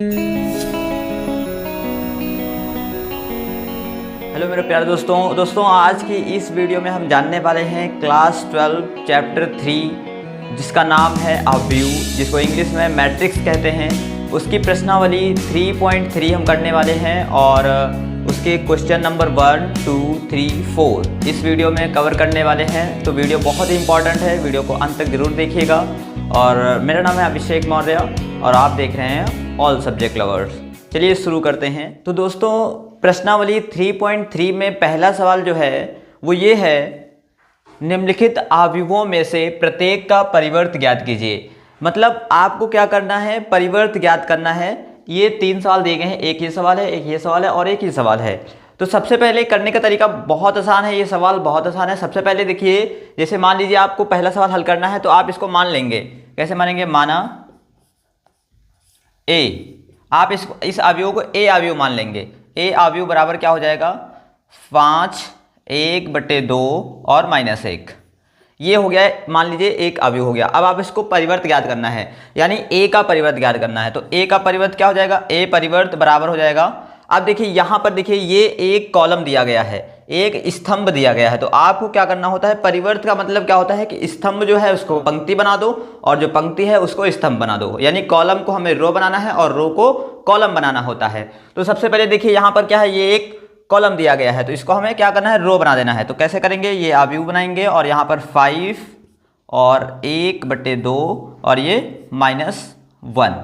Hello मेरे प्यारे दोस्तों आज की इस वीडियो में हम जानने वाले हैं क्लास 12 चैप्टर 3 जिसका नाम है अव्यू, जिसको इंग्लिश में मैट्रिक्स कहते हैं। उसकी प्रश्नावली 3.3 हम करने वाले हैं और उसके क्वेश्चन नंबर 1, 2, 3, 4 इस वीडियो में कवर करने वाले हैं। तो वीडियो बहुत ही इंपॉर्टेंट है, वीडियो को अंत तक ज़रूर देखिएगा। और मेरा नाम है अभिषेक मौर्य और आप देख रहे हैं ऑल सब्जेक्ट लवर्स। चलिए शुरू करते हैं। तो दोस्तों प्रश्नावली 3.3 में पहला सवाल जो है वो ये है, निम्नलिखित अवयवों में से प्रत्येक का परिवर्त ज्ञात कीजिए। मतलब आपको क्या करना है, परिवर्त ज्ञात करना है। ये 3 सवाल दिए गए हैं, एक ये सवाल है, एक ये सवाल है और एक ही सवाल है। तो सबसे पहले करने का तरीका बहुत आसान है, ये सवाल बहुत आसान है। सबसे पहले देखिए, जैसे मान लीजिए आपको पहला सवाल हल करना है तो आप इसको मान लेंगे। कैसे मानेंगे? माना ए, आप इस अवयव को ए अवयव मान लेंगे। ए अवयव बराबर क्या हो जाएगा? 5 1/2 और -1। ये हो गया, मान लीजिए एक अवयव हो गया। अब आप इसको परिवर्त ज्ञात करना है, यानी ए का परिवर्त ज्ञात करना है। तो ए का परिवर्त क्या हो जाएगा? ए परिवर्त बराबर हो जाएगा। अब देखिए यहाँ पर देखिए, ये एक कॉलम दिया गया है, एक स्तंभ दिया गया है। तो आपको क्या करना होता है, परिवर्त का मतलब क्या होता है कि स्तंभ जो है उसको पंक्ति बना दो और जो पंक्ति है उसको स्तंभ बना दो। यानी कॉलम को हमें रो बनाना है और रो को कॉलम बनाना होता है। तो सबसे पहले देखिए यहाँ पर क्या है, ये एक कॉलम दिया गया है तो इसको हमें क्या करना है, रो बना देना है। तो कैसे करेंगे? ये अवयव बनाएंगे और यहाँ पर 5 और 1/2 और ये -1।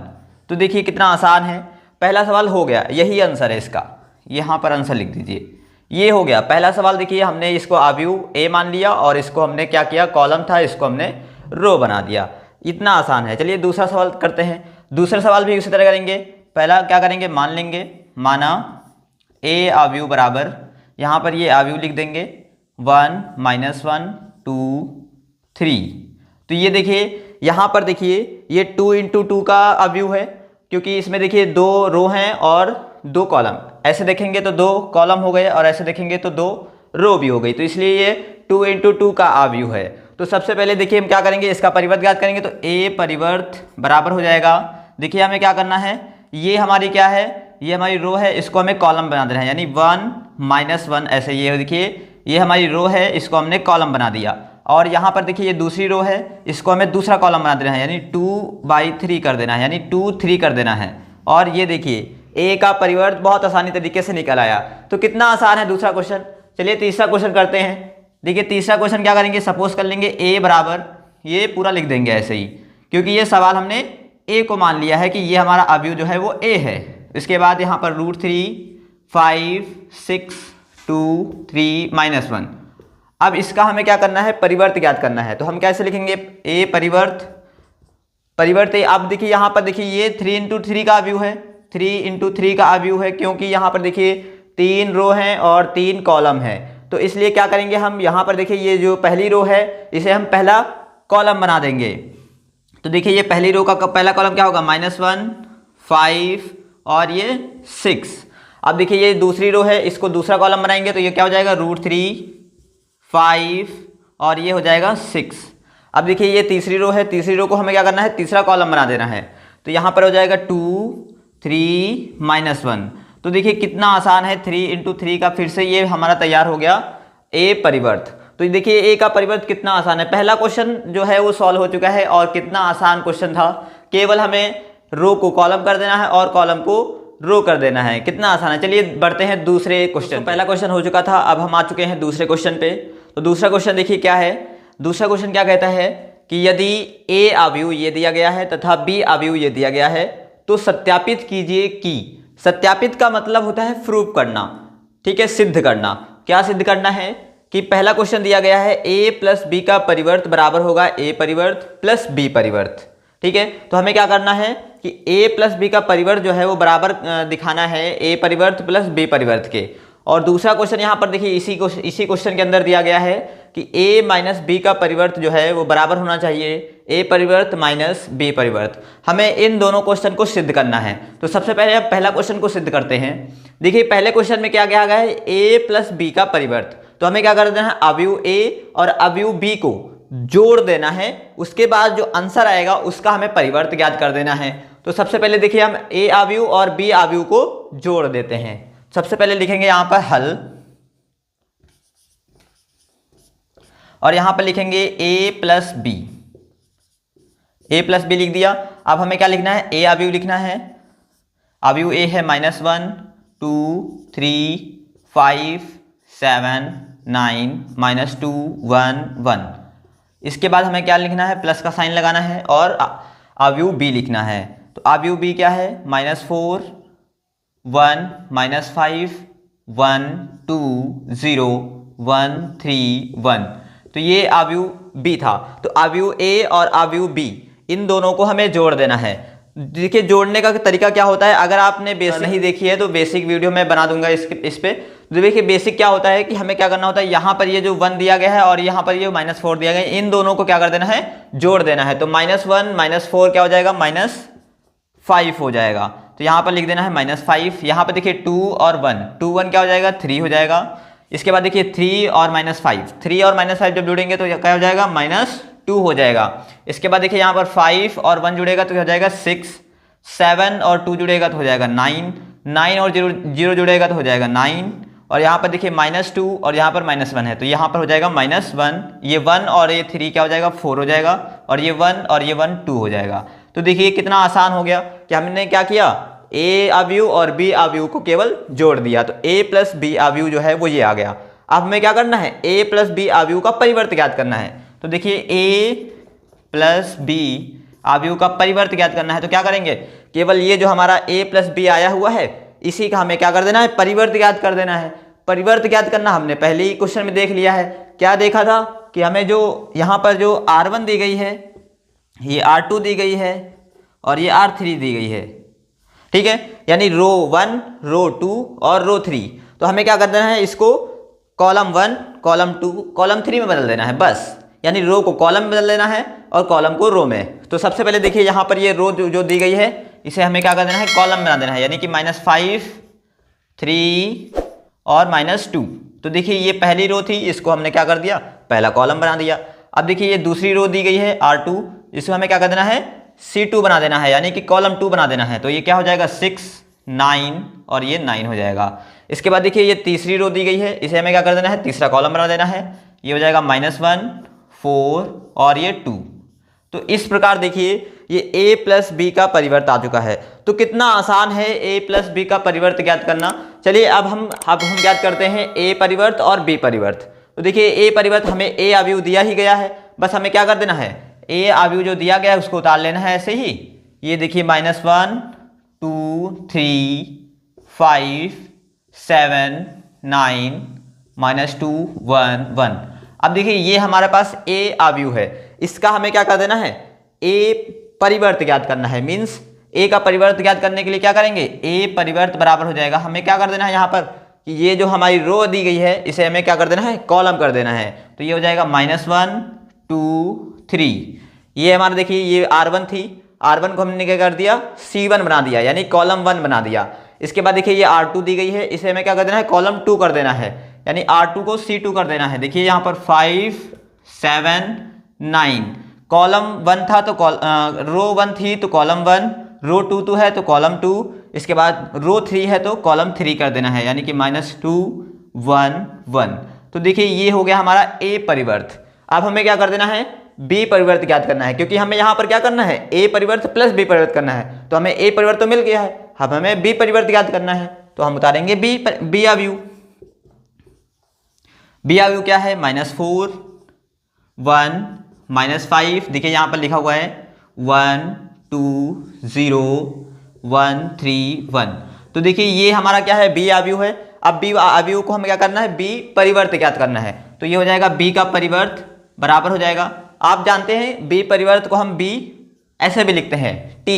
तो देखिए कितना आसान है। पहला सवाल हो गया, यही आंसर है इसका, यहाँ पर आंसर लिख दीजिए। ये हो गया पहला सवाल। देखिए हमने इसको अवयव ए मान लिया और इसको हमने क्या किया, कॉलम था, इसको हमने रो बना दिया। इतना आसान है। चलिए दूसरा सवाल करते हैं। दूसरा सवाल भी उसी तरह करेंगे। पहला क्या करेंगे, मान लेंगे, माना ए अवयव बराबर, यहाँ पर ये अवयव लिख देंगे 1 -1 2 3। तो ये देखिए यहाँ पर देखिए ये 2 × 2 का अवयव है, क्योंकि इसमें देखिए 2 रो हैं और 2 कॉलम। ऐसे देखेंगे तो 2 कॉलम हो गए और ऐसे देखेंगे तो 2 रो भी हो गई। तो इसलिए ये 2 × 2 का अवयव है। तो सबसे पहले देखिए हम क्या करेंगे, इसका परिवर्त ज्ञात करेंगे। तो ए परिवर्त बराबर हो जाएगा, देखिए हमें क्या करना है, ये हमारी क्या है, ये हमारी रो है, इसको हमें कॉलम बना देना है। यानी 1 -1 ऐसे, ये देखिए ये हमारी रो है, इसको हमने कॉलम बना दिया। और यहाँ पर देखिए ये दूसरी रो है, इसको हमें दूसरा कॉलम बना देना है, यानी 2/3 कर देना है, यानी 2 3 कर देना है। और ये देखिए ए का परिवर्त बहुत आसानी तरीके से निकल आया। तो कितना आसान है दूसरा क्वेश्चन। चलिए तीसरा क्वेश्चन करते हैं। देखिए तीसरा क्वेश्चन क्या करेंगे, सपोज कर लेंगे ए बराबर, ये पूरा लिख देंगे ऐसे ही, क्योंकि ये सवाल हमने ए को मान लिया है कि ये हमारा अवयव जो है वो ए है। इसके बाद यहाँ पर √3 5 6 2 3 -1। अब इसका हमें क्या करना है, परिवर्त ज्ञात करना है। तो हम कैसे लिखेंगे, ए परिवर्त ए। अब देखिए यहाँ पर देखिए ये 3 × 3 का अवयव है, 3 × 3 का अवयव है, क्योंकि यहाँ पर देखिए 3 रो हैं और 3 कॉलम है। तो इसलिए क्या करेंगे हम, यहाँ पर देखिए ये जो पहली रो है इसे हम पहला कॉलम बना देंगे। तो देखिए ये पहली रो का पहला कॉलम क्या होगा, -1 5 और ये 6। अब देखिए ये दूसरी रो है, इसको दूसरा कॉलम बनाएंगे तो ये क्या हो जाएगा, √3 5 और ये हो जाएगा 6। अब देखिए ये तीसरी रो है, तीसरी रो को हमें क्या करना है, तीसरा कॉलम बना देना है। तो यहाँ पर हो जाएगा 2 3 -1। तो देखिए कितना आसान है, 3 × 3 का फिर से ये हमारा तैयार हो गया ए परिवर्त। तो देखिए ए का परिवर्त कितना आसान है। पहला क्वेश्चन जो है वो सॉल्व हो चुका है और कितना आसान क्वेश्चन था। केवल हमें रो को कॉलम कर देना है और कॉलम को रो कर देना है, कितना आसान है। चलिए बढ़ते हैं दूसरे क्वेश्चन। पहला क्वेश्चन हो चुका था, अब हम आ चुके हैं दूसरे क्वेश्चन पे। तो दूसरा क्वेश्चन देखिए क्या है। दूसरा क्वेश्चन क्या कहता है कि यदि ए अवयव ये दिया गया है तथा बी अवयव ये दिया गया है तो सत्यापित कीजिए कि। सत्यापित का मतलब होता है प्रूव करना, ठीक है, सिद्ध करना। क्या सिद्ध करना है कि पहला क्वेश्चन दिया गया है a + b का परिवर्त बराबर होगा a परिवर्त + b परिवर्त, ठीक है। तो हमें क्या करना है कि a + b का परिवर्त जो है वो बराबर दिखाना है a परिवर्त + b परिवर्त के। और दूसरा क्वेश्चन यहाँ पर देखिए इसी क्वेश्चन के अंदर दिया गया है कि a - b का परिवर्त जो है वो बराबर होना चाहिए a परिवर्त - b परिवर्त। हमें इन दोनों क्वेश्चन को सिद्ध करना है। तो सबसे पहले हम पहला क्वेश्चन को सिद्ध करते हैं। देखिए पहले क्वेश्चन में क्या कहा गया है, a + b का परिवर्त। तो हमें क्या कर देना है, अवयव a और अवयव b को जोड़ देना है। उसके बाद जो आंसर आएगा उसका हमें परिवर्त ज्ञात कर देना है। तो सबसे पहले देखिए हम ए आव्यूह और बी आव्यूह को जोड़ देते हैं। सबसे पहले लिखेंगे यहां पर हल, और यहां पर लिखेंगे ए प्लस बी। ए प्लस बी लिख दिया। अब हमें क्या लिखना है, ए आव्यूह लिखना है। आव्यूह ए है -1 2 3 5 7 9 -2 1 1। इसके बाद हमें क्या लिखना है, प्लस का साइन लगाना है और आव्यूह बी लिखना है। तो आव्यूह बी क्या है, -4 1 -5 1 2 0 1 3 1। तो ये आव्यूह बी था। तो आव्यूह ए और आव्यूह बी इन दोनों को हमें जोड़ देना है। देखिए जोड़ने का तरीका क्या होता है, अगर आपने बेसिक नहीं देखी है तो बेसिक वीडियो मैं बना दूंगा इस पे। तो देखिए बेसिक क्या होता है कि हमें क्या करना होता है, यहाँ पर ये जो 1 दिया गया है और यहाँ पर ये -4 दिया गया है, इन दोनों को क्या कर देना है, जोड़ देना है। तो -1 -4 क्या हो जाएगा, -5 हो जाएगा। तो यहाँ पर लिख देना है -5। यहाँ पर देखिए 2 और 1, 2 1 क्या हो जाएगा, 3 हो जाएगा। इसके बाद देखिए 3 और -5, 3 और -5 जब जुड़ेंगे तो क्या हो जाएगा, -2 हो जाएगा। इसके बाद देखिए यहाँ पर 5 और 1 जुड़ेगा तो हो जाएगा 6, 7 और 2 जुड़ेगा तो हो जाएगा 9, 9 और 0 जुड़ेगा तो हो जाएगा 9, और यहाँ पर देखिए -2 और यहाँ पर -1 है तो यहाँ पर हो जाएगा -1। ये 1 और ये 3 क्या हो जाएगा, 4 हो जाएगा, और ये 1 और ये 1 2 हो जाएगा। तो देखिए कितना आसान हो गया कि हमने क्या किया, ए आव्यूह और बी आव्यूह को केवल जोड़ दिया। तो ए प्लस बी आव्यूह जो है वो ये आ गया। अब हमें क्या करना है, ए प्लस बी आव्यूह का परिवर्त ज्ञात करना है। तो देखिए ए प्लस बी आव्यूह का परिवर्त ज्ञात करना है। तो क्या करेंगे, केवल ये जो हमारा ए प्लस बी आया हुआ है इसी का हमें क्या कर देना है, परिवर्त ज्ञात कर देना है। परिवर्त ज्ञात करना हमने पहले ही क्वेश्चन में देख लिया है। क्या देखा था कि हमें जो यहाँ पर जो R1 दी गई है, ये R2 दी गई है और ये R3 दी गई है, ठीक है, यानी रो 1 रो 2 और रो 3। तो हमें क्या कर देना है, इसको कॉलम 1 कॉलम 2 कॉलम 3 में बदल देना है बस, यानी रो को कॉलम में बदल देना है और कॉलम को रो में। तो सबसे पहले देखिए यहाँ पर ये रो जो दी गई है इसे हमें क्या कर देना है, कॉलम बना देना है, यानी कि -5 3 और -2। तो देखिए ये पहली रो थी, इसको हमने क्या कर दिया, पहला कॉलम बना दिया। अब देखिए ये दूसरी रो दी गई है R2, इसको हमें क्या कर देना है, C2 बना देना है, यानी कि कॉलम 2 बना देना है। तो ये क्या हो जाएगा, 6 9 और ये 9 हो जाएगा। इसके बाद देखिए ये तीसरी रो दी गई है, इसे हमें क्या कर देना है, तीसरा कॉलम बना देना है, ये हो जाएगा -1 4 और ये 2। तो इस प्रकार देखिए ये a प्लस बी का परिवर्त आ चुका है। तो कितना आसान है a प्लस बी का परिवर्त ज्ञात करना। चलिए अब हम ज्ञात करते हैं a परिवर्त और b परिवर्त। तो देखिए a परिवर्त हमें a आव्यूह दिया ही गया है, बस हमें क्या कर देना है, a आव्यूह जो दिया गया है उसको उतार लेना है ऐसे ही। ये देखिए -1 2 3 5 7 9 -2 1 1। अब देखिए ये हमारे पास a आव्यूह है, इसका हमें क्या कर देना है, a परिवर्त ज्ञात करना है। मींस a का परिवर्त ज्ञात करने के लिए क्या करेंगे, a परिवर्त बराबर हो जाएगा, हमें क्या कर देना है यहाँ पर कि ये जो हमारी रो दी गई है इसे हमें क्या कर देना है, कॉलम कर देना है। तो ये हो जाएगा -1 2 3। ये हमारा देखिए ये R1 थी, R1 को हमने क्या कर दिया, C1 बना दिया, यानी कॉलम 1 बना दिया। इसके बाद देखिए ये R2 दी गई है, इसे हमें क्या कर देना है, कॉलम 2 कर देना है, यानी R2 को C2 कर देना है। देखिए यहाँ पर 5 7 9, कॉलम 1 था तो रो 1 थी तो कॉलम 1, रो 2 है तो कॉलम 2, इसके बाद रो 3 है तो कॉलम 3 कर देना है, यानी कि -2 1 1। तो देखिए ये हो गया हमारा a परिवर्त। अब हमें क्या कर देना है, b परिवर्त ज्ञात करना है, क्योंकि हमें यहाँ पर क्या करना है, a परिवर्त प्लस b परिवर्त करना है। तो हमें a परिवर्त तो मिल गया है, अब हमें b परिवर्त ज्ञात करना है। तो हम उतारेंगे b आव्यूह। b आव्यूह क्या है, -4 1 -5, देखिए यहाँ पर लिखा हुआ है 1 2 0 1 3 1। तो देखिए ये हमारा क्या है, b आव्यूह है। अब b आव्यूह को हमें क्या करना है, b परिवर्त ज्ञात करना है। तो ये हो जाएगा b का परिवर्त बराबर हो जाएगा, आप जानते हैं b परिवर्त को हम b ऐसे भी लिखते हैं t,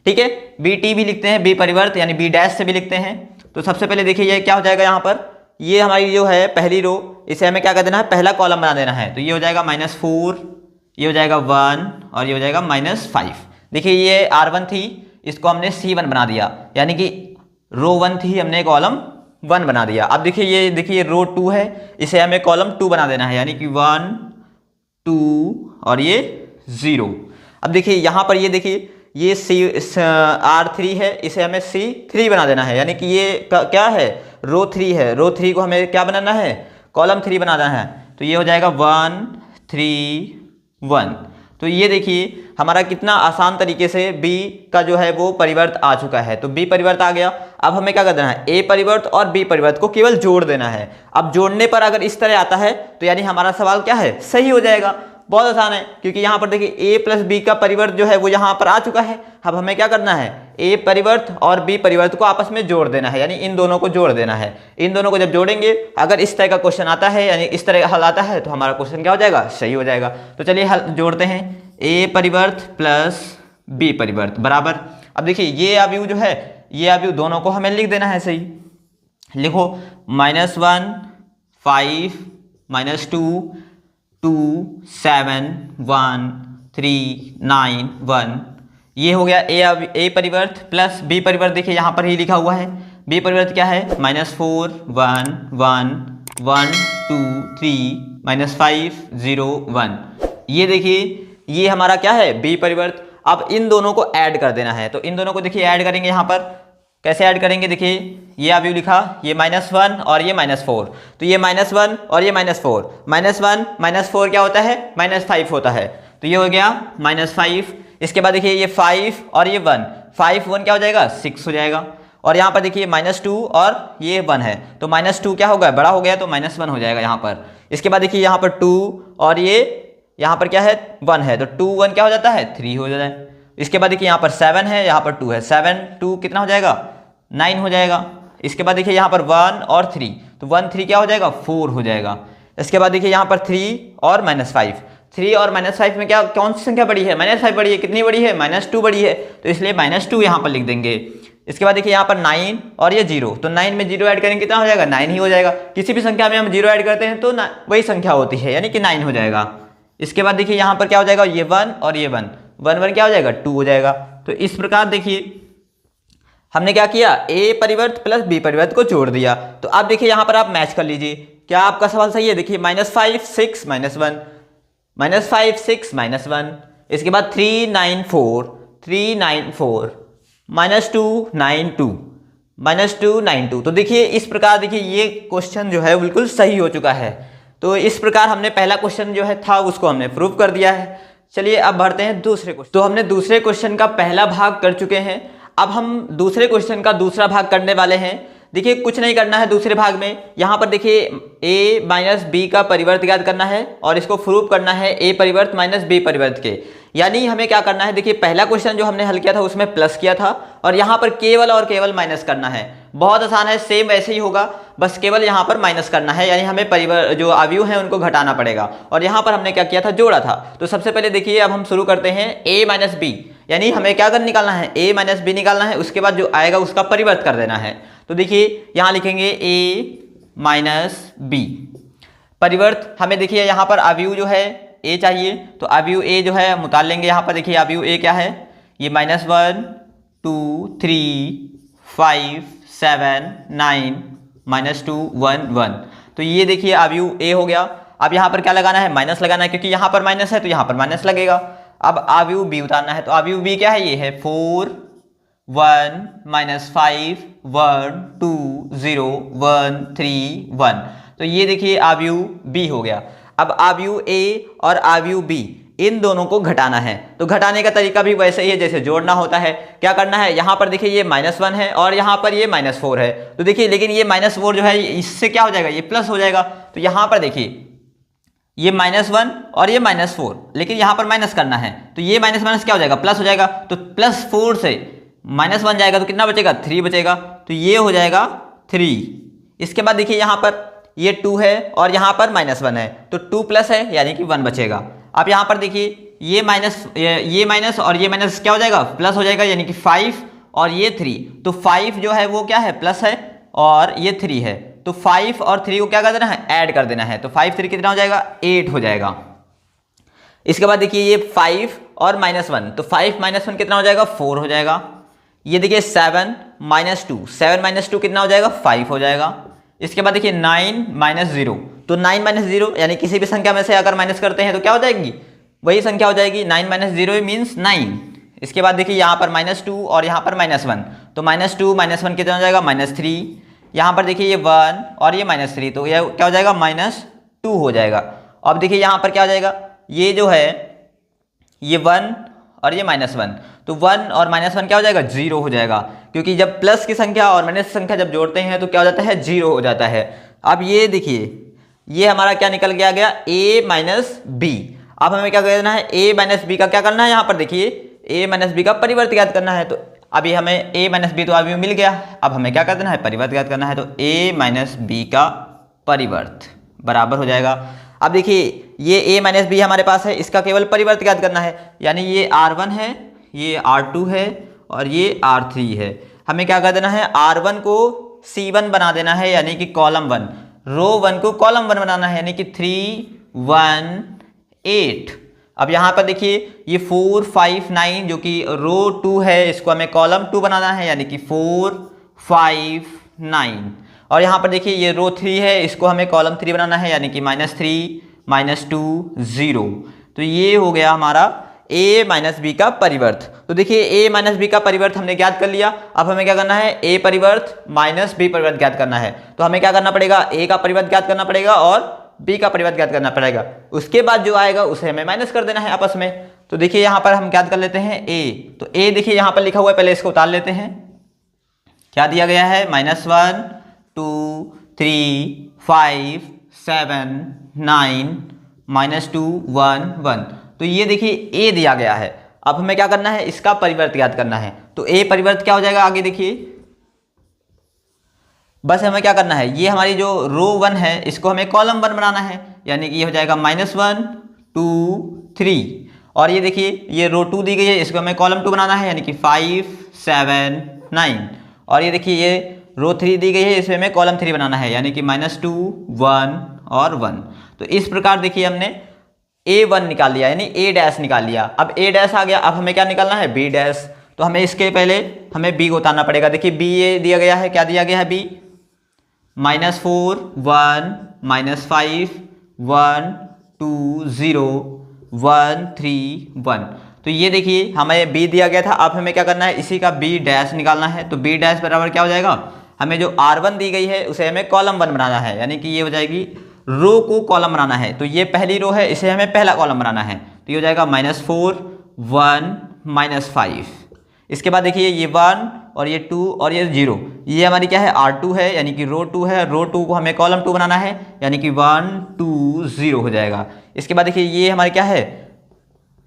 ठीक है, b t भी लिखते हैं, b परिवर्त यानी b डैश से भी लिखते हैं। तो सबसे पहले देखिए ये क्या हो जाएगा, यहाँ पर ये हमारी जो है पहली रो, इसे हमें क्या कर देना है, पहला कॉलम बना देना है। तो ये हो जाएगा -4, ये हो जाएगा 1 और ये हो जाएगा -5। देखिए ये R1 थी, इसको हमने C1 बना दिया, यानी कि रो 1 थी, हमने कॉलम 1 बना दिया। अब देखिए रो 2 है, इसे हमें कॉलम 2 बना देना है, यानी कि 1 2 और ये 0। अब देखिए यहाँ पर ये देखिए ये R3 है, इसे हमें C3 बना देना है, यानी कि ये क्या है, रो 3 है। रो 3 को हमें क्या बनाना है, कॉलम 3 बनाना है। तो ये हो जाएगा 1 3 1। तो ये देखिए हमारा कितना आसान तरीके से B का जो है वो परिवर्त आ चुका है। तो B परिवर्त आ गया। अब हमें क्या कर देना है, A परिवर्त और B परिवर्त को केवल जोड़ देना है। अब जोड़ने पर अगर इस तरह आता है तो यानी हमारा सवाल क्या है, सही हो जाएगा। बहुत आसान है, क्योंकि यहाँ पर देखिए A प्लस B का परिवर्त जो है वो यहाँ पर आ चुका है। अब हमें क्या करना है, A परिवर्त और B परिवर्त को आपस में जोड़ देना है, यानी इन दोनों को जोड़ देना है। इन दोनों को जब जोड़ेंगे, अगर इस तरह का क्वेश्चन आता है, यानी इस तरह हल आता है, तो हमारा क्वेश्चन क्या हो जाएगा, सही हो जाएगा। तो चलिए हल जोड़ते हैं, A परिवर्त प्लस B परिवर्त बराबर। अब देखिए ये अवयव जो है, ये अवयव दोनों को हमें लिख देना है सही। लिखो -1 5 -2 2 7 1 3 9 1। ये हो गया A परिवर्त प्लस B परिवर्त। देखिए यहाँ पर ही लिखा हुआ है। B परिवर्त क्या है, -4 1 1 1 2 3 -5 0 1। ये देखिए ये हमारा क्या है, B परिवर्त। अब इन दोनों को ऐड कर देना है। तो इन दोनों को देखिए ऐड करेंगे। यहाँ पर कैसे ऐड करेंगे, देखिए ये अवयव लिखा, ये -1 और ये -4। तो ये -1 और ये -4, -1 -4 क्या होता है, -5 होता है। तो ये हो गया -5। इसके बाद देखिए ये 5 और ये 1, 5 1 क्या हो जाएगा, 6 हो जाएगा। और यहाँ पर देखिए -2 और ये 1 है, तो -2 क्या होगा, बड़ा हो गया, तो -1 हो जाएगा यहाँ पर। इसके बाद देखिए यहाँ पर 2 और ये यहाँ पर क्या है, 1 है, तो 2 1 क्या हो जाता है, 3 हो जाता है। इसके बाद देखिए यहाँ पर 7 है, यहाँ पर 2 है, 7 2 कितना हो जाएगा, 9 हो जाएगा। इसके बाद देखिए यहाँ पर 1 और 3, तो 1 3 क्या हो जाएगा, 4 हो जाएगा। इसके बाद देखिए यहाँ पर 3 और -5, 3 और -5 में क्या, कौन सी संख्या बड़ी है, -5 बड़ी है। कितनी बड़ी है, -2 बड़ी है, तो इसलिए -2 यहाँ पर लिख देंगे। इसके बाद देखिए यहाँ पर 9 और ये 0, तो 9 में 0 ऐड करेंगे कितना हो जाएगा, 9 ही हो जाएगा। किसी भी संख्या में हम 0 ऐड करते हैं तो वही संख्या होती है, यानी कि 9 हो जाएगा। इसके बाद देखिए यहाँ पर क्या हो जाएगा, ये 1 और ये 1 1 क्या हो जाएगा, 2 हो जाएगा। तो इस प्रकार देखिए हमने क्या किया, A परिवर्त प्लस B परिवर्त को जोड़ दिया। तो अब देखिए यहाँ पर आप मैच कर लीजिए, क्या आपका सवाल सही है। देखिए -5 6 -1, -5 6 -1। इसके बाद 3 9 4 3 9 4, -2 9 2 -2 9 2। तो देखिए इस प्रकार देखिए ये क्वेश्चन जो है बिल्कुल सही हो चुका है। तो इस प्रकार हमने पहला क्वेश्चन जो है था उसको हमने प्रूव कर दिया है। चलिए अब बढ़ते हैं दूसरे क्वेश्चन। तो हमने दूसरे क्वेश्चन का पहला भाग कर चुके हैं। अब हम दूसरे क्वेश्चन का दूसरा भाग करने वाले हैं। देखिए कुछ नहीं करना है दूसरे भाग में। यहाँ पर देखिए A माइनस B का परिवर्त ज्ञात करना है और इसको प्रूव करना है A परिवर्त माइनस B परिवर्त के। यानी हमें क्या करना है, देखिए पहला क्वेश्चन जो हमने हल किया था उसमें प्लस किया था और यहाँ पर केवल और केवल माइनस करना है। बहुत आसान है, सेम वैसे ही होगा, बस केवल यहाँ पर माइनस करना है, यानी हमें परिवर्त जो अवयव हैं उनको घटाना पड़ेगा। और यहाँ पर हमने क्या किया था, जोड़ा था। तो सबसे पहले देखिए अब हम शुरू करते हैं A माइनस B, यानी हमें क्या कर निकालना है, A माइनस B निकालना है। उसके बाद जो आएगा उसका परिवर्त कर देना है। तो देखिए यहाँ लिखेंगे A माइनस B परिवर्त। हमें देखिए यहाँ पर अवयव जो है A चाहिए, तो अवयव A जो है हम उतार लेंगे। यहाँ पर देखिए अवयव A क्या है, ये -1 2 3 5 7 9 -2 1 1। तो ये देखिए अवयव A हो गया। अब यहाँ पर क्या लगाना है, माइनस लगाना है, क्योंकि यहाँ पर माइनस है तो यहाँ पर माइनस लगेगा। अब अवयव B उतारना है, तो अवयव B क्या है, ये है 4 1 -5 1 2 0 1 3 1। तो ये देखिए अवयव B हो गया। अब अवयव A और अवयव B इन दोनों को घटाना है। तो घटाने का तरीका भी वैसे ही है जैसे जोड़ना होता है। क्या करना है, यहाँ पर देखिए ये -1 है और यहाँ पर ये -4 है। तो देखिए लेकिन ये -4 जो है इससे क्या हो जाएगा, ये प्लस हो जाएगा। तो यहाँ पर देखिए ये -1 और ये -4, लेकिन यहाँ पर माइनस करना है, तो ये माइनस माइनस क्या हो जाएगा, प्लस हो जाएगा। तो +4 से -1 जाएगा तो कितना बचेगा, 3 बचेगा। तो ये हो जाएगा 3। इसके बाद देखिए यहाँ पर ये 2 है और यहाँ पर -1 है, तो 2 प्लस है यानी कि 1 बचेगा। अब यहाँ पर देखिए ये माइनस और ये माइनस क्या हो जाएगा, प्लस हो जाएगा, यानी कि 5 और ये 3। तो 5 जो है वो क्या है, प्लस है और ये 3 है। तो 5 और 3 को क्या कर देना है, ऐड कर देना है। तो 5 3 कितना हो जाएगा, 8 हो जाएगा। इसके बाद देखिए ये 5 और -1, तो 5 -1 कितना हो जाएगा, 4 हो जाएगा। ये देखिए 7 -2, 7 -2 कितना हो जाएगा, 5 हो जाएगा। इसके बाद देखिए 9 -0, तो 9 -0 यानी किसी भी संख्या में से अगर माइनस करते हैं तो क्या हो जाएगी, वही संख्या हो जाएगी। 9 -0 मीन्स 9। इसके बाद देखिए यहाँ पर -2 और यहाँ पर -1, तो -2 -1 कितना हो जाएगा -3। यहाँ पर देखिए ये 1 और ये -3, तो यह क्या हो जाएगा -2 हो जाएगा। अब देखिए यहाँ पर क्या हो जाएगा, ये जो है ये 1 और ये -1, तो 1 और -1 क्या हो जाएगा 0 हो जाएगा, क्योंकि जब प्लस की संख्या और माइनस की संख्या जब जोड़ते हैं तो क्या हो जाता है 0 हो जाता है। अब ये देखिए ये हमारा क्या निकल के आ गया a माइनस बी। अब हमें क्या करना है a माइनस बी का क्या करना है, यहाँ पर देखिए a माइनस बी का परिवर्त ज्ञात करना है। तो अभी हमें a माइनस बी तो अभी मिल गया, अब हमें क्या करना है परिवर्त ज्ञात करना है। तो a माइनस बी का परिवर्त बराबर हो जाएगा। अब देखिए ये a माइनस बी हमारे पास है, इसका केवल परिवर्त ज्ञात करना है, यानी ये r1 है, ये r2 है और ये r3 है। हमें क्या कर देना है r1 को c1 बना देना है, यानी कि कॉलम 1, रो 1 को कॉलम 1 बनाना है, यानी कि 3 1 8। अब यहाँ पर देखिए ये 4 5 9 जो कि रो 2 है, इसको हमें कॉलम 2 बनाना है, यानी कि 4 5 9। और यहाँ पर देखिए ये रो 3 है, इसको हमें कॉलम 3 बनाना है, यानी कि -3 -2 0। तो ये हो गया हमारा a माइनस बी का परिवर्त। तो देखिए a माइनस बी का परिवर्त हमने ज्ञात कर लिया। अब हमें क्या करना है a परिवर्त माइनस बी परिवर्त ज्ञात करना है। तो हमें क्या करना पड़ेगा a का परिवर्त ज्ञात करना पड़ेगा और b का परिवर्त ज्ञात करना पड़ेगा। उसके बाद जो आएगा उसे हमें माइनस कर देना है आपस में। तो देखिए यहाँ पर हम ज्ञात कर लेते हैं a, तो a देखिए यहाँ पर लिखा हुआ है, पहले इसको उतार लेते हैं। क्या दिया गया है -1 2 3 5 7 9 -2 1 1। तो ये देखिए a दिया गया है। अब हमें क्या करना है इसका परिवर्त ज्ञात करना है। तो a परिवर्त क्या हो जाएगा आगे देखिए, बस हमें क्या करना है ये हमारी जो रो 1 है इसको हमें कॉलम 1 बनाना है, यानी कि ये हो जाएगा -1 2 3। और ये देखिए ये रो 2 दी गई है, इसको हमें कॉलम 2 बनाना है, यानी कि 5 7 9। और ये देखिए ये रो 3 दी गई है, इसमें हमें कॉलम 3 बनाना है, यानी कि -2 1 और 1। तो इस प्रकार देखिए हमने a1 निकाल लिया, यानी a डैश निकाल लिया। अब a डैश आ गया, अब हमें क्या निकालना है b डैश। तो हमें इसके पहले हमें b को उतारना पड़ेगा। देखिए b ये दिया गया है, क्या दिया गया है b -4 1 -5 1 2 0 1 3 1। तो ये देखिए हमें b दिया गया था। अब हमें क्या करना है इसी का b डैश निकालना है। तो b डैश बराबर क्या हो जाएगा, हमें जो r1 दी गई है उसे हमें कॉलम 1 बनाना है, यानी कि ये हो जाएगी रो को कॉलम बनाना है। तो ये पहली रो है, इसे हमें पहला कॉलम बनाना है। तो ये हो जाएगा -4 1 -5। इसके बाद देखिए ये 1 और ये 2 और ये 0, ये हमारी क्या है r2 है, यानी कि रो 2 है। रो 2 को हमें कॉलम 2 बनाना है, यानी कि 1 2 0 हो जाएगा। इसके बाद देखिए ये हमारी क्या है,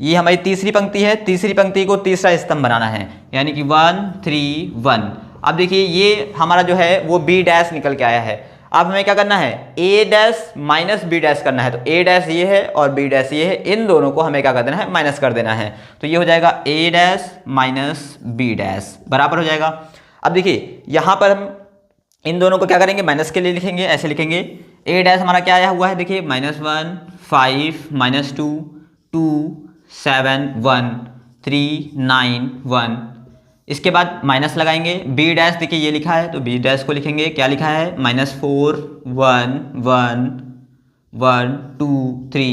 ये हमारी तीसरी पंक्ति है। तीसरी पंक्ति को तीसरा स्तंभ बनाना है, यानी कि 1 3 1। अब देखिए ये हमारा जो है वो b डैश निकल के आया है। अब हमें क्या करना है a dash minus b dash करना है। तो a डैश ये है और b डैश ये है, इन दोनों को हमें क्या कर देना है माइनस कर देना है। तो ये हो जाएगा a dash minus b dash बराबर हो जाएगा। अब देखिए यहाँ पर हम इन दोनों को क्या करेंगे माइनस के लिए लिखेंगे, ऐसे लिखेंगे a डैश हमारा क्या आया हुआ है, देखिए -1 5 -2 2 7 1 3 9 1। इसके बाद माइनस लगाएंगे। b डैश देखिए ये लिखा है, तो b डैश को लिखेंगे, क्या लिखा है -4 1 1 1 2 3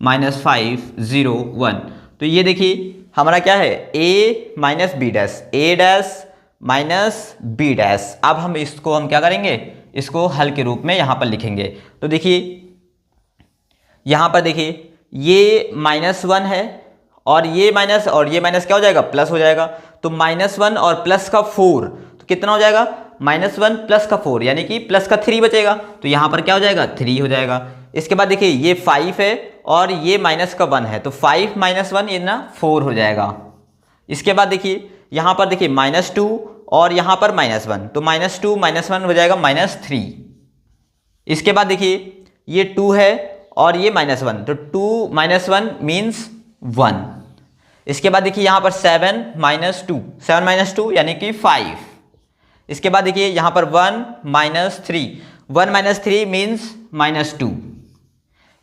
-5 0 1। तो ये देखिए हमारा क्या है a minus b dash, a dash minus b dash. अब हम इसको क्या करेंगे, इसको हल के रूप में यहाँ पर लिखेंगे। तो देखिए यहाँ पर देखिए ये -1 है और ये माइनस क्या हो जाएगा प्लस हो जाएगा। तो -1 और प्लस का 4 तो कितना हो जाएगा -1 प्लस का 4, यानी कि प्लस का 3 बचेगा। तो यहाँ पर क्या हो जाएगा 3 हो जाएगा। इसके बाद देखिए ये 5 है और ये माइनस का 1 है, तो 5 -1 ये ना 4 हो जाएगा। इसके बाद देखिए यहाँ पर देखिए -2 और यहाँ पर -1, तो -2 -1 हो जाएगा -3। इसके बाद देखिए ये 2 है और ये -1, तो 2 -1 मीन्स 1। इसके बाद देखिए यहाँ पर 7 - 2 यानी कि 5। इसके बाद देखिए यहाँ पर 1 - 3, 1 - 3 मीन्स -2।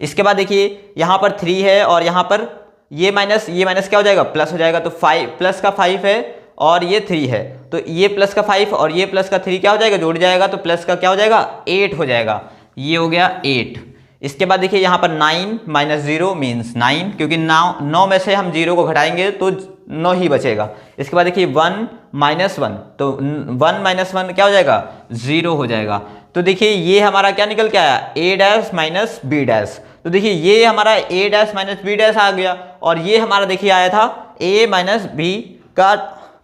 इसके बाद देखिए यहाँ पर 3 है और यहाँ पर ये माइनस क्या हो जाएगा प्लस हो जाएगा। तो 5 प्लस का 5 है और ये 3 है, तो ये प्लस का 5 और ये प्लस का 3 क्या हो जाएगा जोड़ जाएगा, तो प्लस का क्या हो जाएगा 8 हो जाएगा। ये हो गया 8। इसके बाद देखिए यहाँ पर 9 - 0 मीन्स 9, क्योंकि 9 में से हम 0 को घटाएंगे तो 9 ही बचेगा। इसके बाद देखिए 1 माइनस 1, तो 1 माइनस 1 क्या हो जाएगा 0 हो जाएगा। तो देखिए ये हमारा क्या निकल के आया a dash minus b dash. तो देखिए ये हमारा a dash minus b dash आ गया और ये हमारा देखिए आया था a माइनस b का